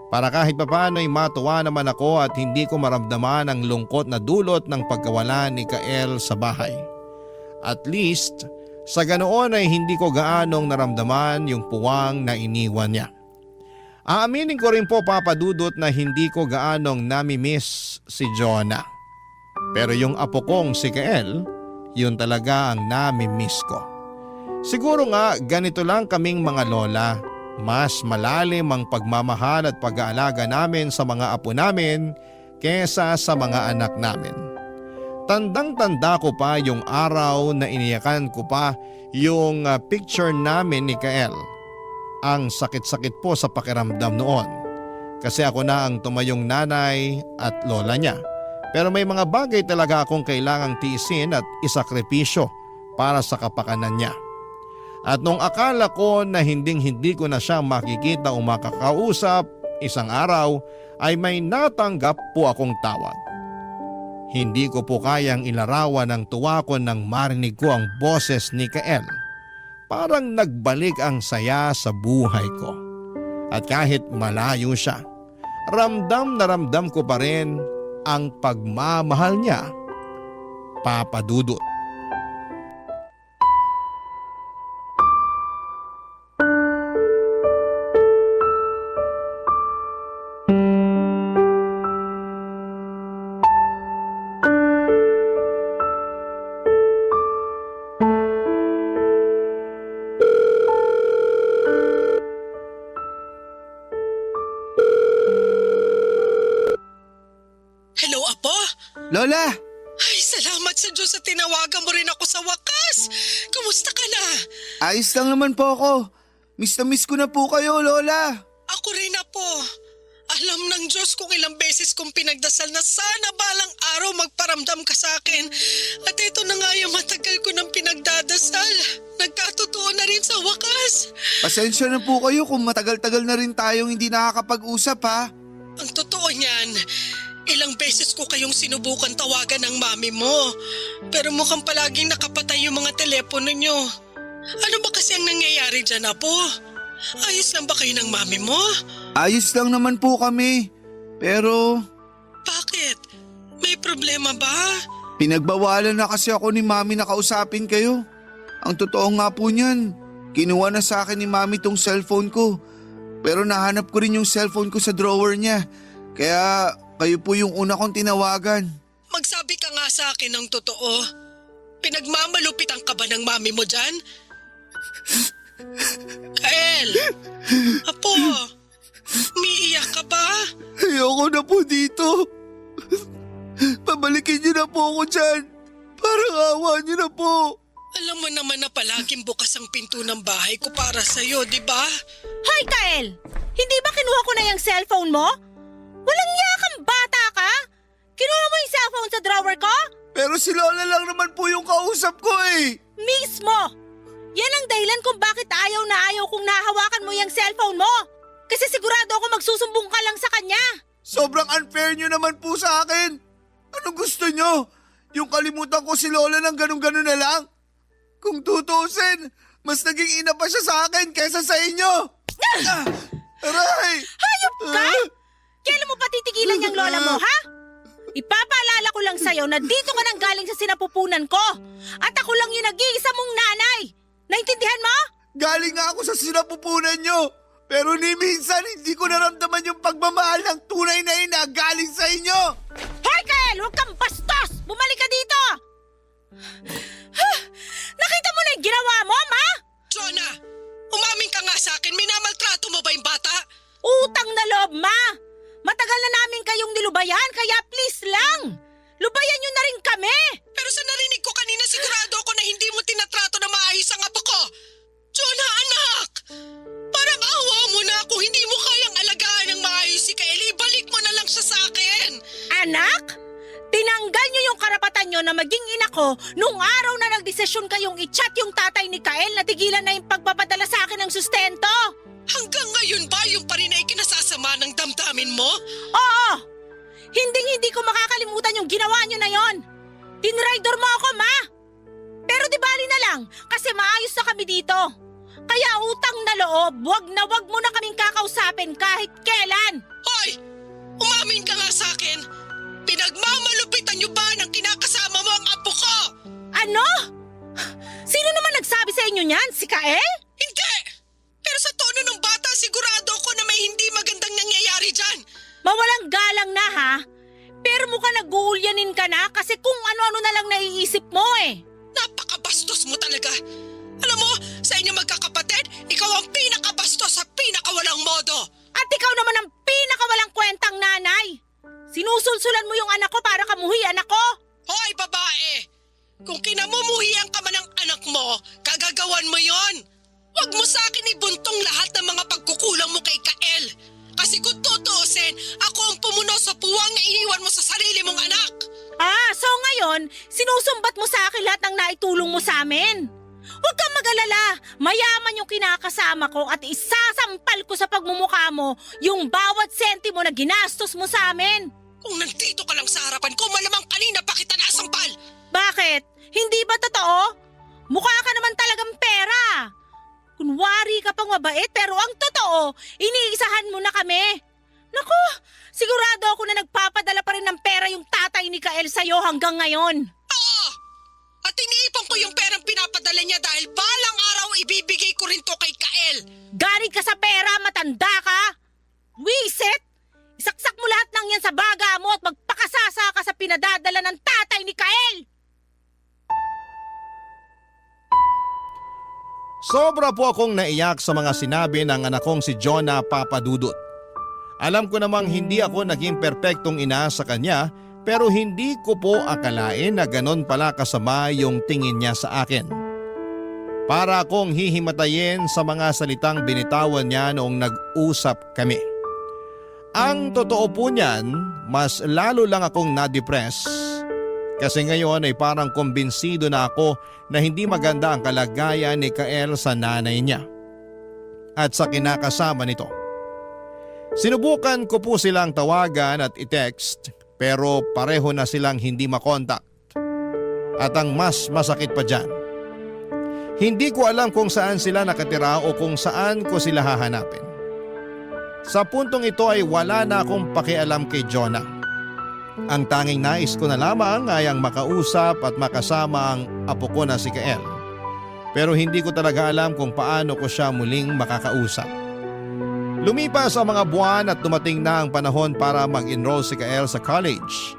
Para kahit papaano ay matuwa naman ako at hindi ko maramdaman ang lungkot na dulot ng pagkawala ni Kael sa bahay. At least, sa ganoon ay hindi ko gaanong naramdaman yung puwang na iniwan niya. Aaminin ko rin po, Papa Dudut, na hindi ko gaanong nami-miss si Jonah. Pero yung apo kong si Kael, yun talaga ang nami-miss ko. Siguro nga ganito lang kaming mga lola, mas malalim ang pagmamahal at pag-aalaga namin sa mga apo namin kesa sa mga anak namin. Tandang-tanda ko pa yung araw na iniyakan ko pa yung picture namin ni Kael. Ang sakit-sakit po sa pakiramdam noon kasi ako na ang tumayong nanay at lola niya. Pero may mga bagay talaga akong kailangang tiisin at isakripisyo para sa kapakanan niya. At nung akala ko na hindi ko na siya makikita o makakausap, isang araw ay may natanggap po akong tawag. Hindi ko po kayang ilarawan ng tuwa ko nang marinig ko ang boses ni Kael. Parang nagbalik ang saya sa buhay ko. At kahit malayo siya, ramdam na ramdam ko pa rin ang pagmamahal niya, Papa Dudut. Hello, Apo? Lola! Ay, salamat sa Diyos at tinawagan mo rin ako sa wakas. Kumusta ka na? Ayos lang naman po ako. Miss na miss ko na po kayo, Lola. Ako rin, Apo. Alam ng Diyos kung ilang beses kong pinagdasal na sana balang araw magparamdam ka sa akin. At ito na nga yung matagal ko ng pinagdadasal. Nagkatotoo na rin sa wakas. Pasensya na po kayo kung matagal-tagal na rin tayong hindi nakakapag-usap ha. Ang totoo niyan, ilang beses ko kayong sinubukan tawagan ng mami mo. Pero mukhang palaging nakapatay yung mga telepono nyo. Ano ba kasi ang nangyayari dyan, Apo? Ayos lang ba kayo ng mami mo? Ayos lang naman po kami. Pero Bakit? May problema ba? pinagbawalan na kasi ako ni Mami na kausapin kayo. Ang totoo nga po niyan, kinuha na sa akin ni Mami tong cellphone ko. Pero nahanap ko rin yung cellphone ko sa drawer niya. Kaya kayo po yung una kong tinawagan. Magsabi ka nga sa akin ng totoo. Pinagmamalupitan ka ba ng mami mo dyan? Kael! Apo! Umiiyak ka ba? Ayoko na po dito. Pabalikin niyo na po ako dyan. Parang awa niyo na po. Alam mo naman na palaging bukas ang pinto ng bahay ko para sa'yo, di ba? Hoy, Kael! Hindi ba kinuha ko na yung cellphone mo? Walang yakang bata ka? Kinuha mo yung cellphone sa drawer ko? Pero si Lola lang naman po yung kausap ko eh. Mismo! Yan ang dahilan kung bakit ayaw na ayaw kong nahawakan mo yung cellphone mo. Kasi sigurado ako magsusumbong ka lang sa kanya. Sobrang unfair niyo naman po sa akin. Anong gusto niyo? Yung kalimutan ko si Lola ng ganun-ganun na lang? Kung tutusin, mas naging ina pa siya sa akin kaysa sa inyo. Aray! Hayop ka! Kailan mo pa titigilan yung lola mo, ha? Ipapaalala ko lang sa'yo na dito ka nang galing sa sinapupunan ko. At ako lang yung nag-iisa mong nanay. Naintindihan mo? Galing nga ako sa sinapupunan niyo. Pero ni minsan hindi ko naramdaman yung pagmamahal ng tunay na ina galing sa inyo. Hoy, Kael! Huwag kang bastos! Bumalik ka dito! Nakita mo na yung ginawa mo, ma? Jonah! Umamin ka nga sa akin, minamaltrato mo ba yung bata? Utang na loob, ma! Matagal na namin kayong nilubayan, kaya please lang! Lubayan nyo na rin kami! Pero sa narinig ko kanina, sigurado ako na hindi mo tinatrato na maayos ang apo ko. Jonah, anak! Parang awa mo na kung hindi mo kayang alagaan ng maayos si Kael, ibalik mo na lang siya sa akin. Anak, tinanggal nyo yung karapatan nyo na maging ina ko nung araw na nagdesisyon kayong i-chat yung tatay ni Kael na tigilan na yung pagpapadala sa akin ng sustento. Hanggang ngayon ba yung pa rin ay kinasasama ng damdamin mo? Oo! Hinding-hindi ko makakalimutan yung ginawa nyo na yon. Tinraidor mo ako, ma! Pero di bali na lang kasi maayos na kami dito. Kaya utang na loob, wag mo na kaming kakausapin kahit kailan. Hoy! Umamin ka nga sa akin! Pinagmamalupitan niyo ba ng kinakasama mo ang apo ko? Ano? Sino naman nagsabi sa inyo niyan? Si Kael? Hindi! Pero sa tono ng bata, sigurado ko na may hindi magandang nangyayari dyan. Mawalang galang na, ha? Pero mukhang nag-uulyanin ka na kasi kung ano-ano na lang naiisip mo eh. Napakabastos mo talaga. Alam mo, sa inyo magkakapatid, ikaw ang pinakabastos sa pinakawalang modo. At ikaw naman ang pinakawalang kwentang nanay. Sinusul sinusulsulan mo yung anak ko para kamuhi anak ko? Hoy, babae! Kung kinamumuhian ka man ng anak mo, kagagawan mo yon. Huwag mo sa akin ibuntong lahat ng mga pagkukulang mo kay Kael. Kasi kung tutuusin, ako ang pumuno sa puwang na iniwan mo sa sarili mong anak. So ngayon, sinusumbat mo sa akin lahat ng naitulong mo sa amin. Huwag kang mag-alala, mayaman yung kinakasama ko at isasampal ko sa pagmumukha mo yung bawat sentimo na ginastos mo sa amin. Kung nandito ka lang sa harapan ko, malamang kanina pa kita nasampal. Bakit? Hindi ba totoo? Mukha ka naman talagang pera. Kunwari ka pang mabait pero ang totoo, iniisahan mo na kami. Naku, sigurado ako na nagpapadala pa rin ng pera yung tatay ni Kael sa'yo hanggang ngayon. Oo! At iniipon ko yung perang pinapadala niya dahil balang araw ibibigay ko rin to kay Kael. Galing ka sa pera, matanda ka. Wisit! Isaksak mo lahat ng yan sa baga mo at magpakasasa ka sa pinadadala ng tatay ni Kael. Sobra po akong naiyak sa mga sinabi ng anak kong si Jonah Papadudut. Alam ko namang hindi ako naging perpektong ina sa kanya pero hindi ko po akalain na ganon pala kasama yung tingin niya sa akin. Para akong hihimatayin sa mga salitang binitawan niya noong nag-usap kami. Ang totoo po niyan, mas lalo lang akong na-depress kasi ngayon ay parang kumbinsido na ako na hindi maganda ang kalagayan ni Kael sa nanay niya at sa kinakasama nito. Sinubukan ko po silang tawagan at i-text pero pareho na silang hindi makontak. At ang mas masakit pa dyan, hindi ko alam kung saan sila nakatira o kung saan ko sila hahanapin. Sa puntong ito ay wala na akong pakialam kay Jonah. Ang tanging nais ko na lamang ay ang makausap at makasama ang apo ko na si Kael. Pero hindi ko talaga alam kung paano ko siya muling makakausap. Lumipas ang mga buwan at dumating na ang panahon para mag-enroll si Kael sa college.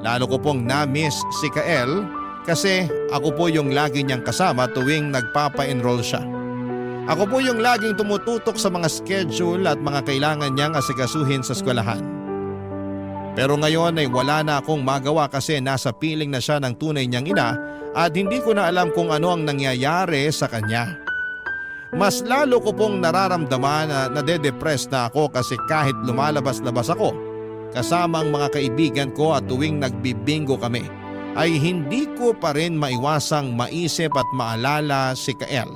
Lalo ko pong na-miss si Kael kasi ako po yung lagi niyang kasama tuwing nagpapa-enroll siya. Ako po yung laging tumututok sa mga schedule at mga kailangan niyang asikasuhin sa eskwelahan. Pero ngayon ay wala na akong magawa kasi nasa piling na siya ng tunay niyang ina at hindi ko na alam kung ano ang nangyayari sa kanya. Mas lalo ko pong nararamdaman na nade-depress na ako kasi kahit lumalabas-labas ako kasama ang mga kaibigan ko at tuwing nagbibingo kami ay hindi ko pa rin maiwasang maisip at maalala si Kael.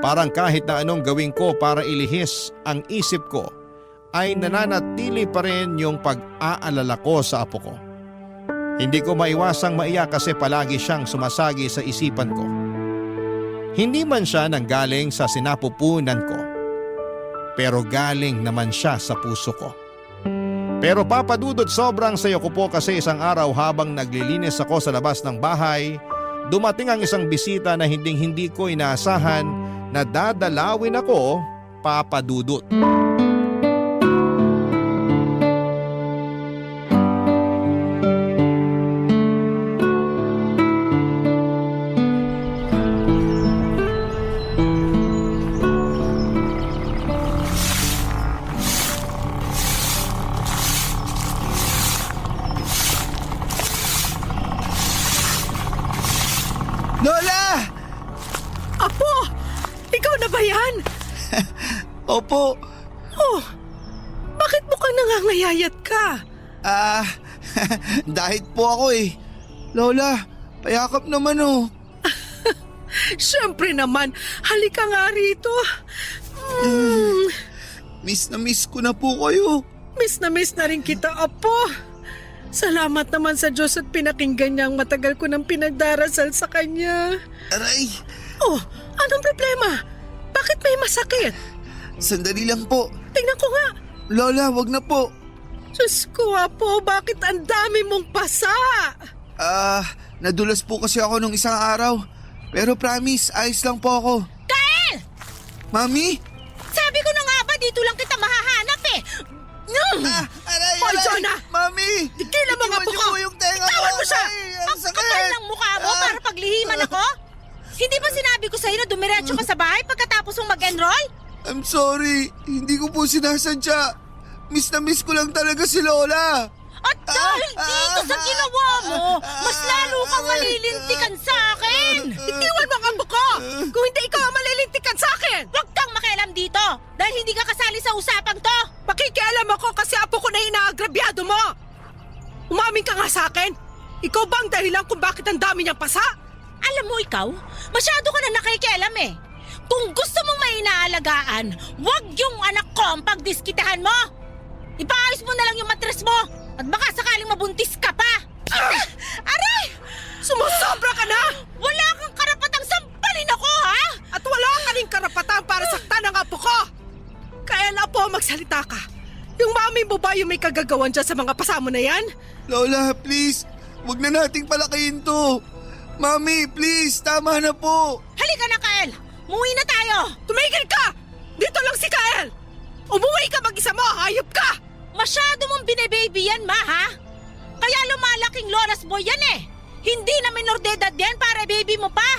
Parang kahit na anong gawin ko para ilihis ang isip ko ay nananatili pa rin yung pag-aalala ko sa apo ko. Hindi ko maiwasang maiyak kasi palagi siyang sumasagi sa isipan ko. Hindi man siya nanggaling sa sinapupunan ko, pero galing naman siya sa puso ko. Pero papadudot sobrang sayo ko po kasi isang araw habang naglilinis ako sa labas ng bahay, dumating ang isang bisita na hindi ko inaasahan na dadalawin ako, papadudot. Lola! Apo! Ikaw na ba yan? Opo. Oh, bakit mukhang nangangayayat ka? Dahil po ako eh. Lola, payakap naman oh. Siyempre naman, halika nga rito. Miss na miss ko na po kayo. Miss na rin kita, Apo. Salamat naman sa Diyos at pinakinggan niya ang matagal ko nang pinagdarasal sa Kanya. Aray, Oh, anong problema? Bakit may masakit? sandali lang po. Tingnan ko nga. Lola, wag na po. Diyos ko, Apo, bakit ang dami mong pasa? Nadulas po kasi ako nung isang araw. Pero promise, ayos lang po ako. Kael! Mami? Sabi ko na nga ba dito lang kita mahahanap eh. Aray, Hoy, Jonah! Mami! Tigilan mo nga po Itiwan ko! niyo po yung tenga ko! Bitawan mo siya! Aray, ang Ang kapal sakit! ng mukha mo para paglihiman ako? Hindi ba sinabi ko sa'yo na dumiretso ka sa bahay pagkatapos mong mag-enroll? I'm sorry, hindi ko po sinasadya. Miss na miss ko lang talaga si Lola. At dahil dito sa ginawa mo, mas lalo kang malilintikan sa akin! Itiwan mo ang apo ko! Kung hindi ikaw ang malilintikan sa akin! Huwag kang makialam dito dahil hindi ka kasali sa usapang to! Makikialam ako kasi apo ko na inaagrabyado mo! Umamin ka nga sa akin! Ikaw ba ang dahilan kung bakit ang dami niyang pasa? Alam mo ikaw, masyado ka na nakikialam eh. Kung gusto mong may inaalagaan, huwag yung anak ko ang pagdiskitahan mo! Ipaayos mo na lang yung matres mo at baka sakaling mabuntis ka pa! Aray! Sumusobra ka na! Wala kang karapatang sampalin ako, ha? At wala ka rin karapatan para saktan ang apo ko! Kaya na po magsalita ka. Yung mami mo ba yung may kagagawan dyan sa mga pasamo na yan? Lola, please. Huwag na nating palakayin to. Mami, please. Tama na po. Halika na, Kael! Muwi na tayo! Tumigil ka! Dito lang si Kael! Umuwi ka mag-isa mo, hayop ka! Masyado mong bine-baby yan, ma, ha? Kaya lumalaking lolas boy yan eh! Hindi na minor de edad yan para baby mo pa!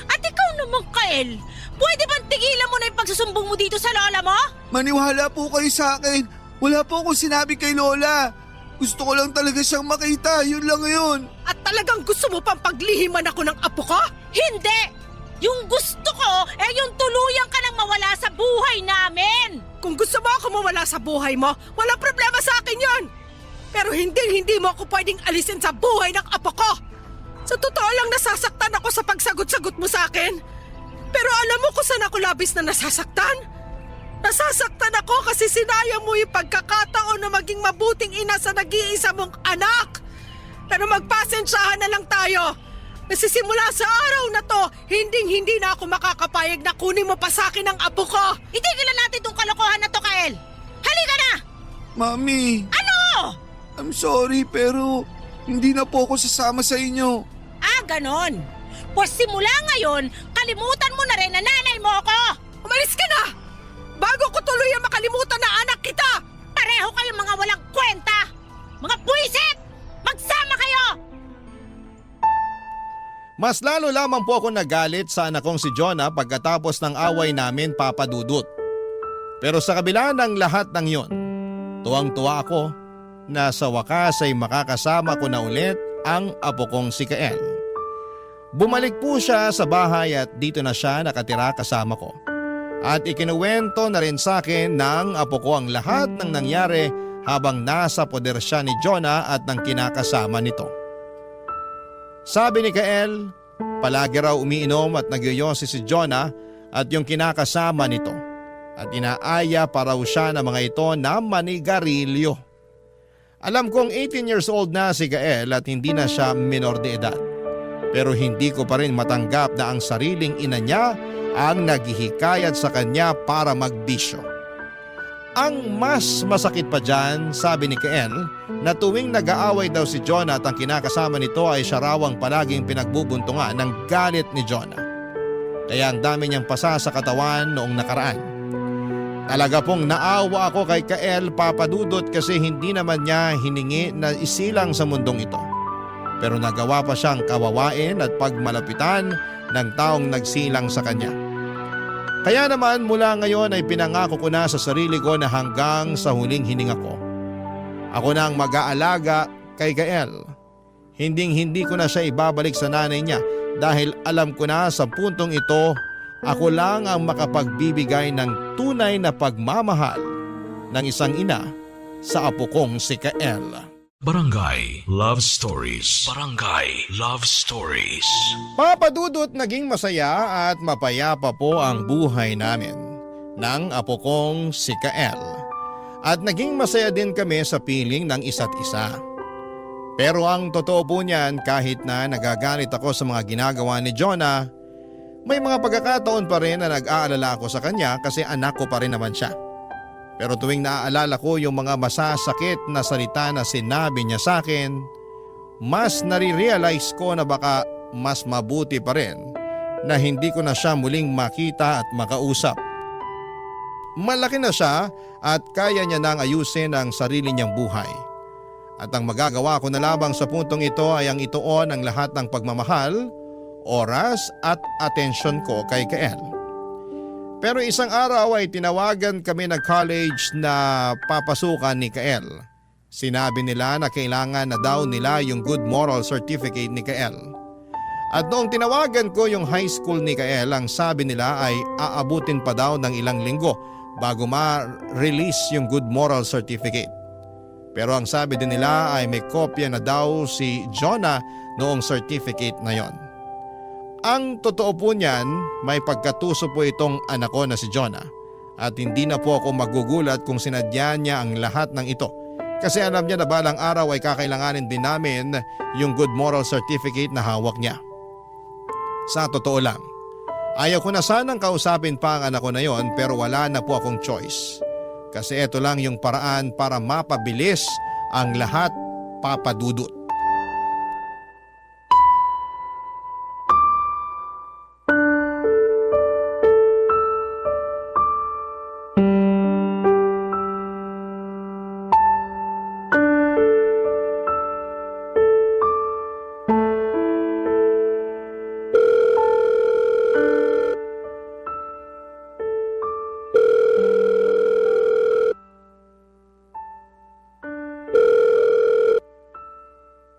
At ikaw naman, Kael, pwede bang tigilan mo na yung pagsusumbong mo dito sa lola mo? Maniwala po kayo sa akin. Wala po akong sinabi kay Lola. Gusto ko lang talaga siyang makita. Yun lang yun. At talagang gusto mo pang paglihiman ako ng apo ko? Hindi! Yung gusto ko, yung tuluyan ka nang mawala sa buhay namin! Kung gusto mo ako mawala sa buhay mo, walang problema sa akin yon. Pero hindi mo ako pwedeng alisin sa buhay ng apo ko. Sa totoo lang nasasaktan ako sa pagsagot-sagot mo sa akin. Pero alam mo kung saan ako labis na nasasaktan? Nasasaktan ako kasi sinayang mo yung pagkakataon na maging mabuting ina sa nag-iisa mong anak. Pero magpasensyahan na lang tayo. Kasi simula sa araw na to, hindi na ako makakapayag na kunin mo pa sa akin ang apo ko. Itigilan natin tong kalokohan na to, Kael! Halika na! Mami, Ano? I'm sorry pero hindi na po ako sasama sa inyo. Ah, ganon. Pues simula ngayon, kalimutan mo na rin na nanay mo ako! Umalis ka na! Bago ko tuluyang makalimutan na anak kita! Pareho kayong mga walang kwenta! Mga buwisit! Magsama kayo! Mas lalo lamang po ako nagalit sa anak kong si Jonah pagkatapos ng away namin, Papa Dudut. Pero sa kabila ng lahat ng yon, tuwang-tuwa ako na sa wakas ay makakasama ko na ulit ang apo kong si Kael. Bumalik po siya sa bahay at dito na siya nakatira kasama ko. At ikinuwento na rin sa akin ng apo ko ang lahat ng nangyari habang nasa poder siya ni Jonah at ng kinakasama nito. Sabi ni Kael, palagi raw umiinom at nagyoyosi si Jonah at yung kinakasama nito. At inaaya pa raw siya ng mga ito na manigarilyo. Alam kong 18 years old na si Kael at hindi na siya minor de edad. Pero hindi ko pa rin matanggap na ang sariling ina niya ang naghihikayat sa kanya para magbisyo. Ang mas masakit pa dyan, sabi ni Kael, na tuwing nag-aaway daw si Jonah at ang kinakasama nito ay siya raw ang palaging pinagbubuntungan ng galit ni Jonah. Kaya ang dami niyang pasa sa katawan noong nakaraan. Talaga pong naawa ako kay Kael, Papa Dudut, kasi hindi naman niya hiningi na isilang sa mundong ito. Pero nagawa pa siyang kawawain at pagmalapitan ng taong nagsilang sa kanya. Kaya naman mula ngayon ay pinangako ko na sa sarili ko na hanggang sa huling hininga ko, ako na ang mag-aalaga kay Kael. Hindi ko na siya ibabalik sa nanay niya dahil alam ko na sa puntong ito, ako lang ang makapagbibigay ng tunay na pagmamahal ng isang ina sa apo kong si Kael. Barangay Love Stories. Barangay Love Stories. Papa Dudut, naging masaya at mapayapa po ang buhay namin ng apo kong si Kael. At naging masaya din kami sa piling ng isa't isa. Pero ang totoo po niyan, kahit na nagagalit ako sa mga ginagawa ni Jonah, may mga pagkakataon pa rin na nag-aalala ako sa kanya kasi anak ko pa rin naman siya. Pero tuwing naaalala ko yung mga masasakit na salita na sinabi niya sa akin, mas nare-realize ko na baka mas mabuti pa rin na hindi ko na siya muling makita at makausap. Malaki na siya at kaya niya nang ayusin ang sarili niyang buhay. At ang magagawa ko na lamang sa puntong ito ay ang ituon ang lahat ng pagmamahal, oras at atensyon ko kay Kael. Pero isang araw ay tinawagan kami ng college na papasukan ni Kael. Sinabi nila na kailangan na daw nila yung good moral certificate ni Kael. At noong tinawagan ko yung high school ni Kael, ang sabi nila ay aabutin pa daw ng ilang linggo bago ma-release yung good moral certificate. Pero ang sabi din nila ay may kopya na daw si Jonah noong certificate na yon. Ang totoo po niyan, may pagkatuso po itong anak ko na si Jonah. At hindi na po ako magugulat kung sinadya niya ang lahat ng ito. Kasi alam niya na balang araw ay kakailanganin din namin yung good moral certificate na hawak niya. Sa totoo lang, ayaw ko na sanang kausapin pa ang anak ko na yon, pero wala na po akong choice. Kasi ito lang yung paraan para mapabilis ang lahat, Papa Dudut.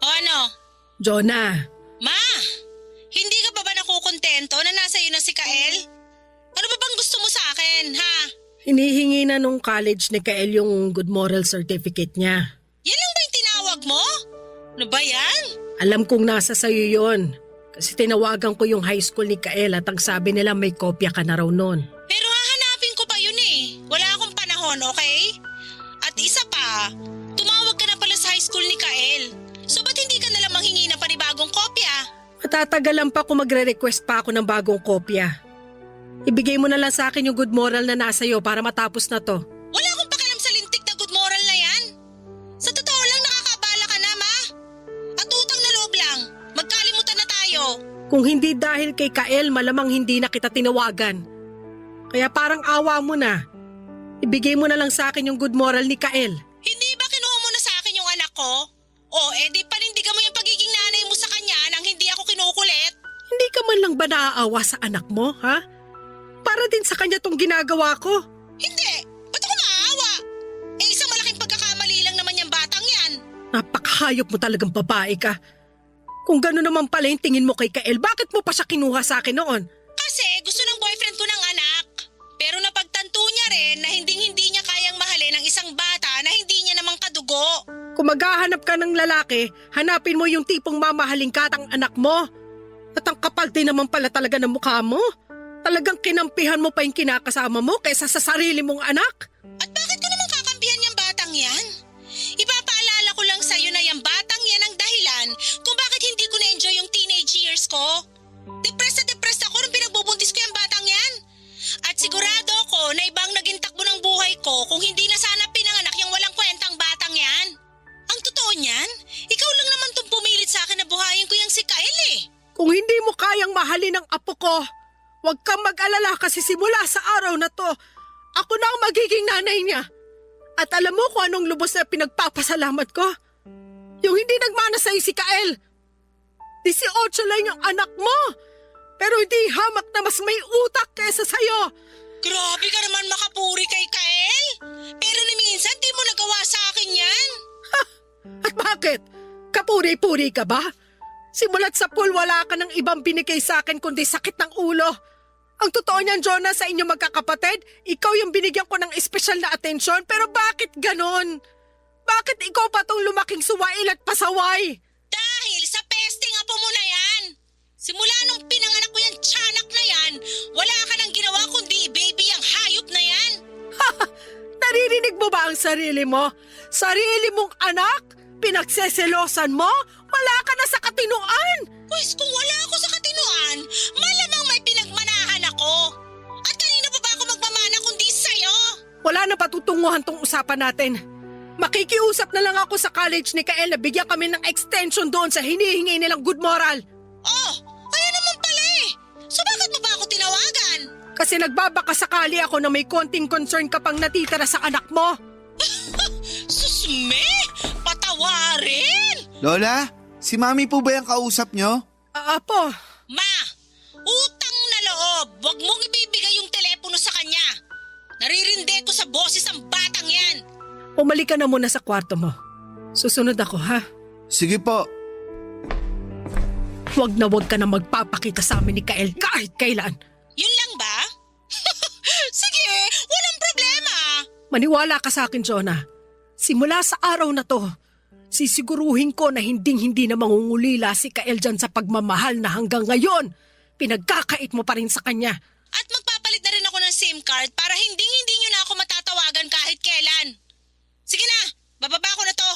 O ano? Jonah, Ma! Hindi ka pa ba nakukontento na nasa iyo na si Kael? Ano ba bang gusto mo sa akin, ha? hinihingi na nung college ni Kael yung good moral certificate niya. Yan lang ba yung tinawag mo? Ano ba yan? Alam kong nasa sayo yon. Kasi tinawagan ko yung high school ni Kael at ang sabi nila may kopya ka na raw nun. Pero hahanapin ko pa yun eh. Wala akong panahon, okay? At isa pa, tumawag ka na pala sa high school ni Kael. So ba't hindi ka nalang manghingi ng panibagong kopya? Matatagalan pa kung magre-request pa ako ng bagong kopya. Ibigay mo na lang sa akin yung good moral na nasa iyo para matapos na to. Wala akong pakialam sa lintik na good moral na yan. Sa totoo lang nakakabala ka na, Ma. At utang na loob lang. Magkalimutan na tayo. Kung hindi dahil kay Kael, malamang hindi na kita tinawagan. Kaya parang awa mo na. Ibigay mo na lang sa akin yung good moral ni Kael. Hindi ba kinuha mo na sa akin yung anak ko? O edi panindigan mo yung pagiging nanay mo sa kanya nang hindi ako kinukulit? Hindi ka man lang ba naaawa sa anak mo, ha? Para din sa kanya tong ginagawa ko. Hindi. Ba't ako maawa? Eh isang malaking pagkakamali lang naman yung batang yan. Napakahayop mo talagang babae ka. Kung gano'n naman pala yung tingin mo kay Kael, bakit mo pa siya kinuha sa akin noon? Kasi gusto ng boyfriend ko ng anak. Pero napagtanto niya rin na hindi niya kayang mahalin ang isang bata na hindi niya namang kadugo. Kung maghahanap ka ng lalaki, hanapin mo yung tipong mamahaling ka at ang anak mo. At ang kapal din naman pala talaga ng mukha mo. Talagang kinampihan mo pa yung kinakasama mo kaysa sa sarili mong anak. At bakit ko naman kakampihan yung batang yan? Ipapaalala ko lang sa'yo na yung batang yan ang dahilan kung bakit hindi ko na-enjoy yung teenage years ko. Depressed na depressed ako nung pinagbubuntis ko yung batang yan. At sigurado ko na ibang naging takbo ng buhay ko kung hindi na sana pinanganak yung walang kwentang batang yan. Ang totoo niyan, ikaw lang naman tong pumilit sa akin na buhayin ko yung si Kyle eh. Kung hindi mo kayang mahalin ang apo ko, huwag kang mag-alala kasi simula sa araw na to, ako na ang magiging nanay niya. At alam mo kung anong lubos na pinagpapasalamat ko? Yung hindi nagmana sa'yo si Kael. 18 lang yung anak mo, pero hindi hamak na mas may utak kesa sa'yo. Grabe ka naman makapuri kay Kyle. Pero ni minsan di mo nagawa sa akin yan. At bakit? Kapuri-puri ka ba? Simulat sa pool, wala ka ng ibang binigay sa akin kundi sakit ng ulo. Ang totoo niyan, Jonah, sa inyong magkakapatid, ikaw yung binigyan ko ng espesyal na atensyon, pero bakit ganon? Bakit ikaw pa tong lumaking suwail at pasaway? Dahil sa pesting apo mo na yan. Simula nung pinanganak ko yung tiyanak na yan, wala ka nang ginawa kundi baby ang hayop na yan. Naririnig mo ba ang sarili mo? Sarili mong anak? Pinagseselosan mo? Wala ka na sa katinuan! Pues kung wala ako sa katinuan, malamang may pinagmanahan ako. At kanina pa ba ako magmamana kundi sa'yo? Wala na patutunguhan tong usapan natin. Makikiusap na lang ako sa college ni Kael na bigyan kami ng extension doon sa hinihingi nilang good moral. Oh, ayun naman pala eh. So bakit mo ba ako tinawagan? Kasi nagbabaka sakali ako na may konting concern ka pang natitira sa anak mo. Susme! Patawarin! Lola, si Mami po ba yung kausap nyo? Apo, Ma, utang na loob. Huwag mong ibibigay yung telepono sa kanya. Naririndi ko sa boses ang batang yan. umalik ka na muna sa kwarto mo. Susunod ako, ha? Sige po. Huwag na magpapakita sa amin ni Kael kahit kailan. Yun lang ba? Sige, walang problema. Maniwala ka sa akin, Jonah. Simula sa araw na to, sisiguruhin ko na hindi na mangungulila si Kael dyan sa pagmamahal na hanggang ngayon, pinagkakait mo pa rin sa kanya. At magpapalit na rin ako ng SIM card para hindi nyo na ako matatawagan kahit kailan. Sige na, bababa ko na to.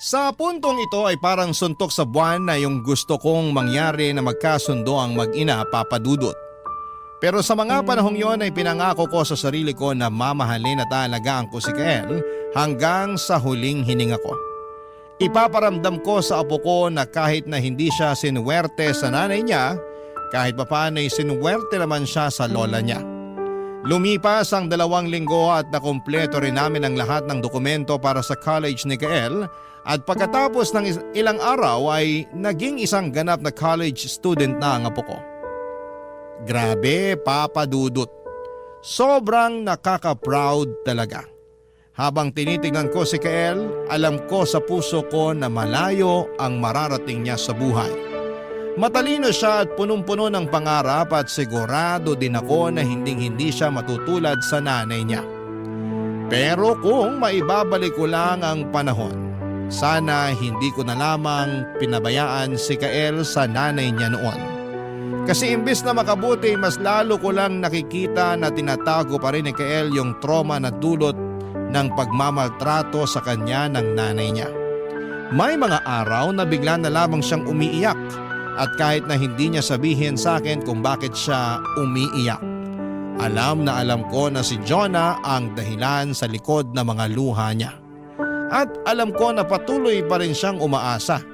Sa puntong ito ay parang suntok sa buwan na yung gusto kong mangyari na magkasundo ang mag-ina, Papa Dudut. Pero sa mga panahong yon ay pinangako ko sa sarili ko na mamahalin at aalagaan ko si Kael hanggang sa huling hininga ko. Ipaparamdam ko sa apo ko na kahit na hindi siya sinuwerte sa nanay niya, kahit papaano ay sinuwerte naman siya sa lola niya. Lumipas ang 2 linggo at nakumpleto rin namin ang lahat ng dokumento para sa college ni Kael at pagkatapos ng ilang araw ay naging isang ganap na college student na ang apo ko. Grabe, Papa Dudut. Sobrang nakaka-proud talaga. Habang tinitingnan ko si Kael, alam ko sa puso ko na malayo ang mararating niya sa buhay. Matalino siya at punong-puno ng pangarap at sigurado din ako na hinding-hindi siya matutulad sa nanay niya. Pero kung maibabalik ko lang ang panahon, sana hindi ko na lamang pinabayaan si Kael sa nanay niya noon. Kasi imbes na makabuti, mas lalo ko lang nakikita na tinatago pa rin ni Kael yung trauma na dulot ng pagmamaltrato sa kanya ng nanay niya. May mga araw na bigla na lamang siyang umiiyak at kahit na hindi niya sabihin sa akin kung bakit siya umiiyak, alam na alam ko na si Jonah ang dahilan sa likod ng mga luha niya. At alam ko na patuloy pa rin siyang umaasa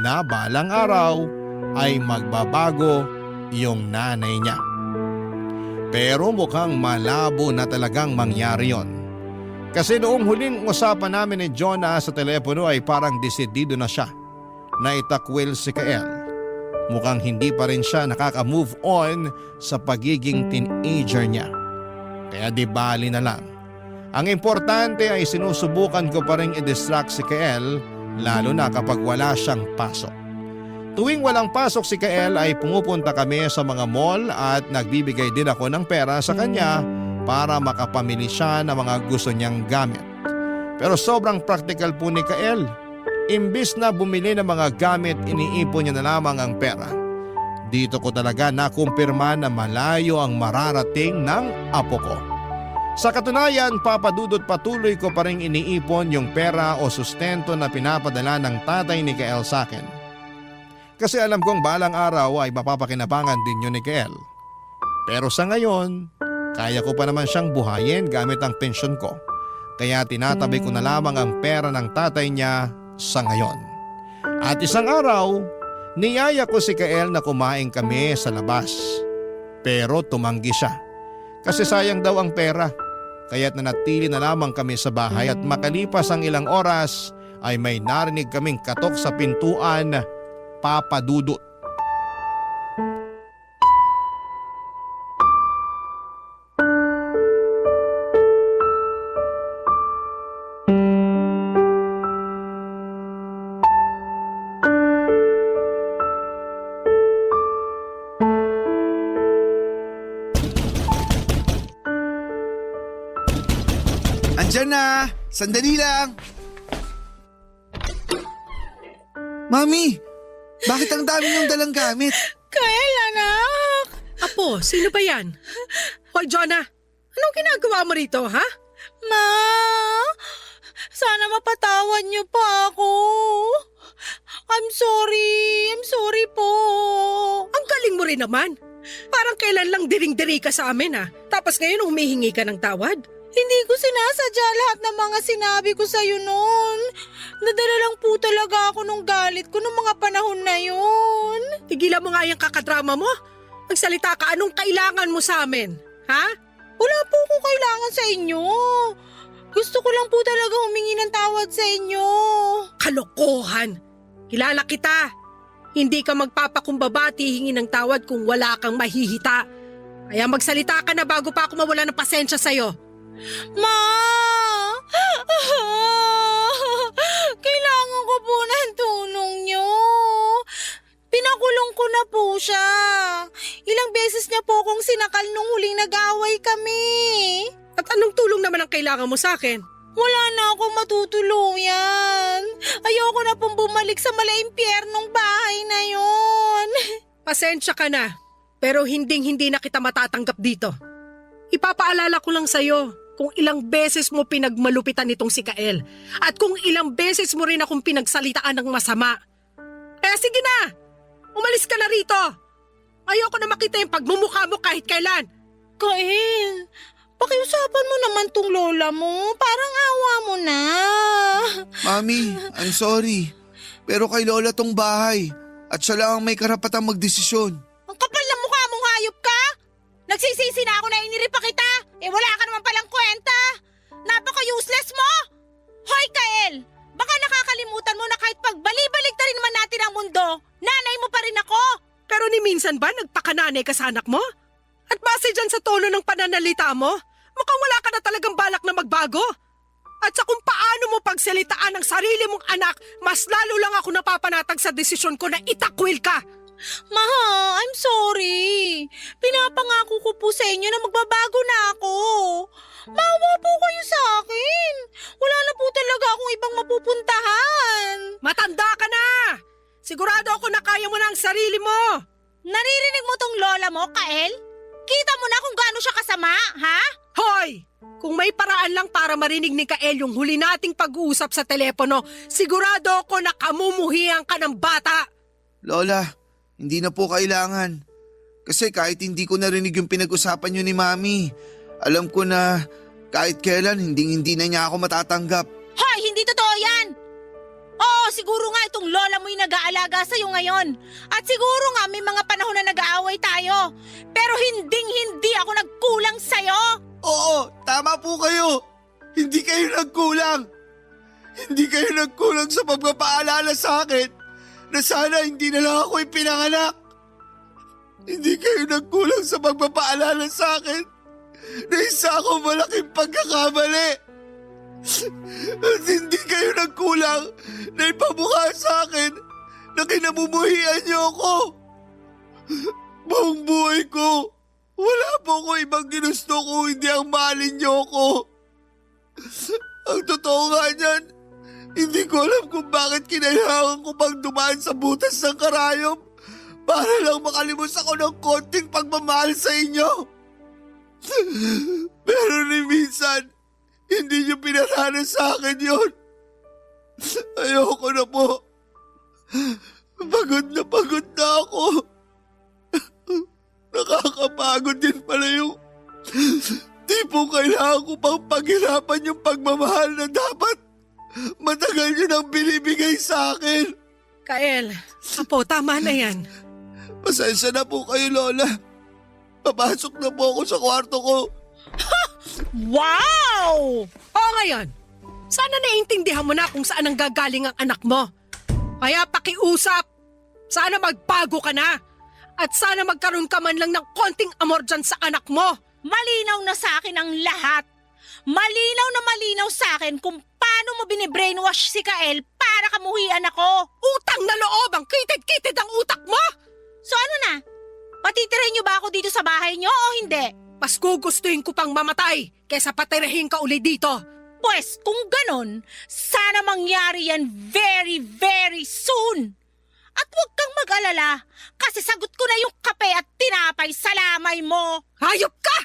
na balang araw ay magbabago yung nanay niya. Pero mukhang malabo na talagang mangyari yon. Kasi noong huling usapan namin ni Jonah sa telepono ay parang desidido na siya na itakwil si Kael. Mukhang hindi pa rin siya nakaka-move on sa pagiging teenager niya. Kaya di bali na lang. Ang importante ay sinusubukan ko pa rin i-distract si Kael lalo na kapag wala siyang pasok. Tuwing walang pasok si Kael ay pumupunta kami sa mga mall at nagbibigay din ako ng pera sa kanya para makapamili siya ng mga gusto niyang gamit. Pero sobrang practical po ni Kael. Imbis na bumili ng mga gamit, iniipon niya na lamang ang pera. Dito ko talaga nakumpirma na malayo ang mararating ng apo ko. Sa katunayan, Papa Dudut, patuloy ko pa rin iniipon yung pera o sustento na pinapadala ng tatay ni Kael sa akin. Kasi alam kong balang araw ay mapapakinabangan din yun ni Kael. Pero sa ngayon, kaya ko pa naman siyang buhayin gamit ang pensyon ko. Kaya tinatabi ko na lamang ang pera ng tatay niya sa ngayon. At isang araw, niyaya ko si Kael na kumain kami sa labas. Pero tumanggi siya. Kasi sayang daw ang pera. Kaya't nanatili na lamang kami sa bahay at makalipas ang ilang oras ay may narinig kaming katok sa pintuan, Papa Dudut. Andyan na! Sandali lang! Mami! Bakit ang dami niyong dalang gamit? Kael, anak! Apo, sino ba yan? Hoy, Jonah, anong ginagawa mo rito, ha? Ma! Sana mapatawad niyo pa ako. I'm sorry po. Ang galing mo rin naman. Parang kailan lang diring-diri ka sa amin, ha? Tapos ngayon humihingi ka ng tawad? Hindi ko sinasadya lahat ng mga sinabi ko sa'yo noon. Nadala lang po talaga ako nung galit ko nung mga panahon na yun. Tigilan mo nga yung kakadrama mo. Magsalita ka, anong kailangan mo sa amin? Ha? Wala po akong kailangan sa inyo. Gusto ko lang po talaga humingi ng tawad sa inyo. Kalokohan! Kilala kita. Hindi ka magpapakumbaba at hihingi ng tawad kung wala kang mahihita. Kaya magsalita ka na bago pa ako mawala ng pasensya sa'yo. Ma! na po siya. Ilang beses niya po akong sinakal nung huling nag-away kami. At anong tulong naman ang kailangan mo sa akin? Wala na akong matutuluyan. Ayoko na pong bumalik sa malaimpyernong bahay na yon. Pasensya ka na, pero hindi na kita matatanggap dito. Ipapaalala ko lang sa'yo kung ilang beses mo pinagmalupitan itong si Kael at kung ilang beses mo rin akong pinagsalitaan ng masama. Kaya sige na, umalis ka na rito. Ayoko na makita yung pagmumukha mo kahit kailan. Kael, pakiusapan mo naman tong lola mo. Parang awa mo na. Mami, I'm sorry. Pero kay Lola tong bahay at siya lang ang may karapatang magdesisyon. Ang kapal na mukha mong hayop ka. Nagsisisi na ako na iniri pa kita. Wala ka naman palang kwenta. Napaka-useless mo. Hoy, Kael, baka nakakalimutan mo na kahit pagbali-balik na rin naman natin ang mundo, nanay mo pa rin ako. Pero ni minsan ba nagpakananay ka sa anak mo? At base dyan sa tono ng pananalita mo, mukhang wala ka na talagang balak na magbago. At sa kung paano mo pagsalitaan ang sarili mong anak, mas lalo lang ako napapanatag sa desisyon ko na itakwil ka. Ma, I'm sorry. Pinapangako ko po sa inyo na magbabago na ako. Maawa po kayo sa akin. Wala na po talaga akong ibang mapupuntahan. Matanda ka na! Sigurado ako na kaya mo na ang sarili mo. Naririnig mo tong lola mo, Kael? Kita mo na kung gaano siya kasama, ha? Hoy! Kung may paraan lang para marinig ni Kael yung huli nating pag-uusap sa telepono, sigurado ako na kamumuhian ka ng bata. Lola, hindi na po kailangan. Kasi kahit hindi ko narinig yung pinag-usapan niyo ni Mami, alam ko na kahit kailan hindi na niya ako matatanggap. Hoy, hindi totoo yan! Oo, siguro nga itong lola mo yung nag-aalaga sa'yo ngayon. At siguro nga may mga panahon na nag-aaway tayo. Pero hindi ako nagkulang sa'yo. Oo, tama po kayo. Hindi kayo nagkulang. Hindi kayo nagkulang sa pagpapaalala sa akin na sana hindi na lang ako ipinanganak. Hindi kayo nagkulang sa pagpapaalala sa akin na isa akong malaking pagkakamali. At hindi kayo nagkulang na ipamukha sa akin na kinamumuhian niyo ako. Buong buhay ko, wala po ko ibang ginusto kung hindi ang mahalin niyo ako. Ang totoo nga niyan, hindi ko alam kung bakit kinailangan ko pang dumaan sa butas ng karayom para lang makalimos ako ng konting pagmamahal sa inyo. Pero ni minsan, hindi niyo pinaranas sa akin yun. Ayoko na po. Pagod na ako. Nakakapagod din pala yung tipong kailangan ko pang paghirapan yung pagmamahal na dapat matagal yun ang binibigay sa akin. Kael, apo, tama na yan. Pasensya na po kayo, Lola. Papasok na po ako sa kwarto ko. Wow! O ngayon, sana naiintindihan mo na kung saan ang gagaling ang anak mo. Kaya pakiusap, sana magbago ka na. At sana magkaroon ka man lang ng konting amor dyan sa anak mo. Malinaw na sa akin ang lahat. Malinaw sa akin kung paano mo binibrainwash si Kael para kamuhian ako. Utang na loob ang kitid-kitid ang utak mo. So ano na? Patitirahin niyo ba ako dito sa bahay niyo o hindi? Mas gugustuhin ko pang mamatay kesa patirahin ka uli dito. Pwes kung ganon, sana mangyari yan very, very soon. At huwag kang mag-alala kasi sagot ko na yung kape at tinapay sa lamay mo. Hayop ka!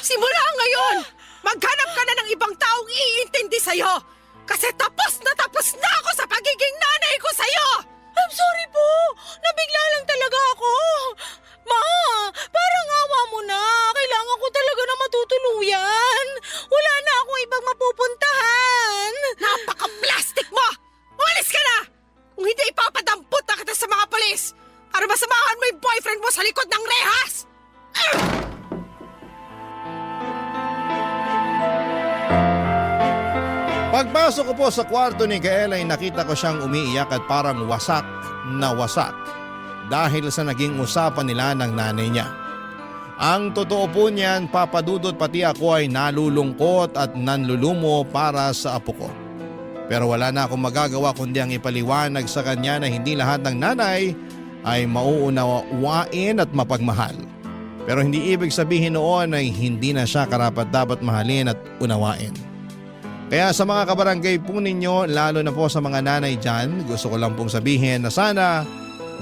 Simula ngayon, maghanap ka na ng ibang taong iintindi sa'yo. Kasi tapos na ako sa pagiging nanay ko sa'yo! I'm sorry po, nabigla lang talaga ako. Ma, parang awa mo na. Kailangan ko talaga na matutuluyan. Wala na akong ibang mapupuntahan. Napaka-plastic mo! Umalis ka na! Kung hindi ipapadampot na kita sa mga polis para masamahan mo yung boyfriend mo sa likod ng rehas! Pagpasok ko po sa kwarto ni Kael ay nakita ko siyang umiiyak at parang wasak na wasak dahil sa naging usapan nila ng nanay niya. Ang totoo po niyan, Papa Dudut, pati ako ay nalulungkot at nanlulumo para sa apo ko. Pero wala na akong magagawa kundi ang ipaliwanag sa kanya na hindi lahat ng nanay ay mauunawain at mapagmahal. Pero hindi ibig sabihin noon ay hindi na siya karapat-dapat mahalin at unawain. Kaya sa mga kabarangay po ninyo, lalo na po sa mga nanay dyan, gusto ko lang pong sabihin na sana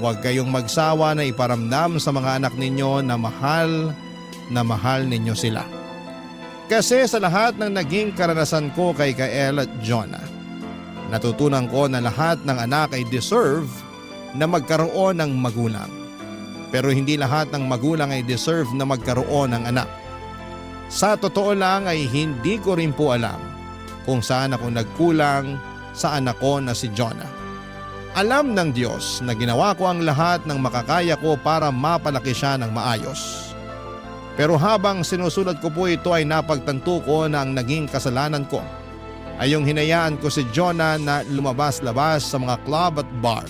huwag kayong magsawa na iparamdam sa mga anak ninyo na mahal ninyo sila. Kasi sa lahat ng naging karanasan ko kay Kael at Jonah, natutunan ko na lahat ng anak ay deserve na magkaroon ng magulang. Pero hindi lahat ng magulang ay deserve na magkaroon ng anak. Sa totoo lang ay hindi ko rin po alam kung saan ako nagkulang sa anak ko na si Jonah. Alam ng Diyos na ginawa ko ang lahat ng makakaya ko para mapalaki siya ng maayos. Pero habang sinusulat ko po ito ay napagtanto ko na ang naging kasalanan ko ay yung hinayaan ko si Jonah na lumabas-labas sa mga club at bar.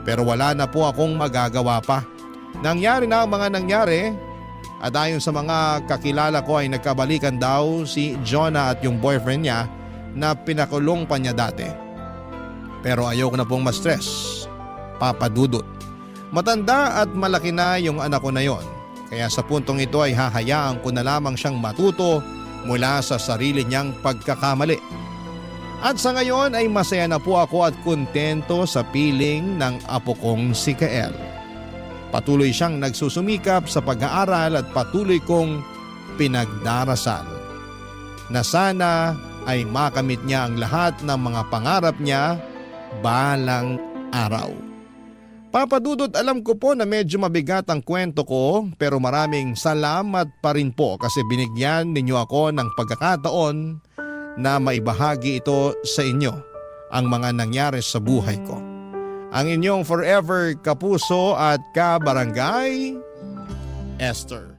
Pero wala na po akong magagawa pa. Nangyari na ang mga nangyari at ayon sa mga kakilala ko ay nagkabalikan daw si Jonah at yung boyfriend niya na pinakulong pa niya dati. Pero ayoko na pong ma-stress, Papa Dudut. Matanda at malaki na yung anak ko na yon. Kaya sa puntong ito ay hahayaan ko na lamang siyang matuto mula sa sarili niyang pagkakamali. At sa ngayon ay masaya na po ako at kontento sa piling ng apo kong si Kael. Patuloy siyang nagsusumikap sa pag-aaral at patuloy kong pinagdarasal na sana ay makamit niya ang lahat ng mga pangarap niya balang araw. Papa Dudut, alam ko po na medyo mabigat ang kwento ko pero maraming salamat pa rin po kasi binigyan ninyo ako ng pagkakataon na maibahagi ito sa inyo ang mga nangyari sa buhay ko. Ang inyong forever kapuso at kabarangay, Esther.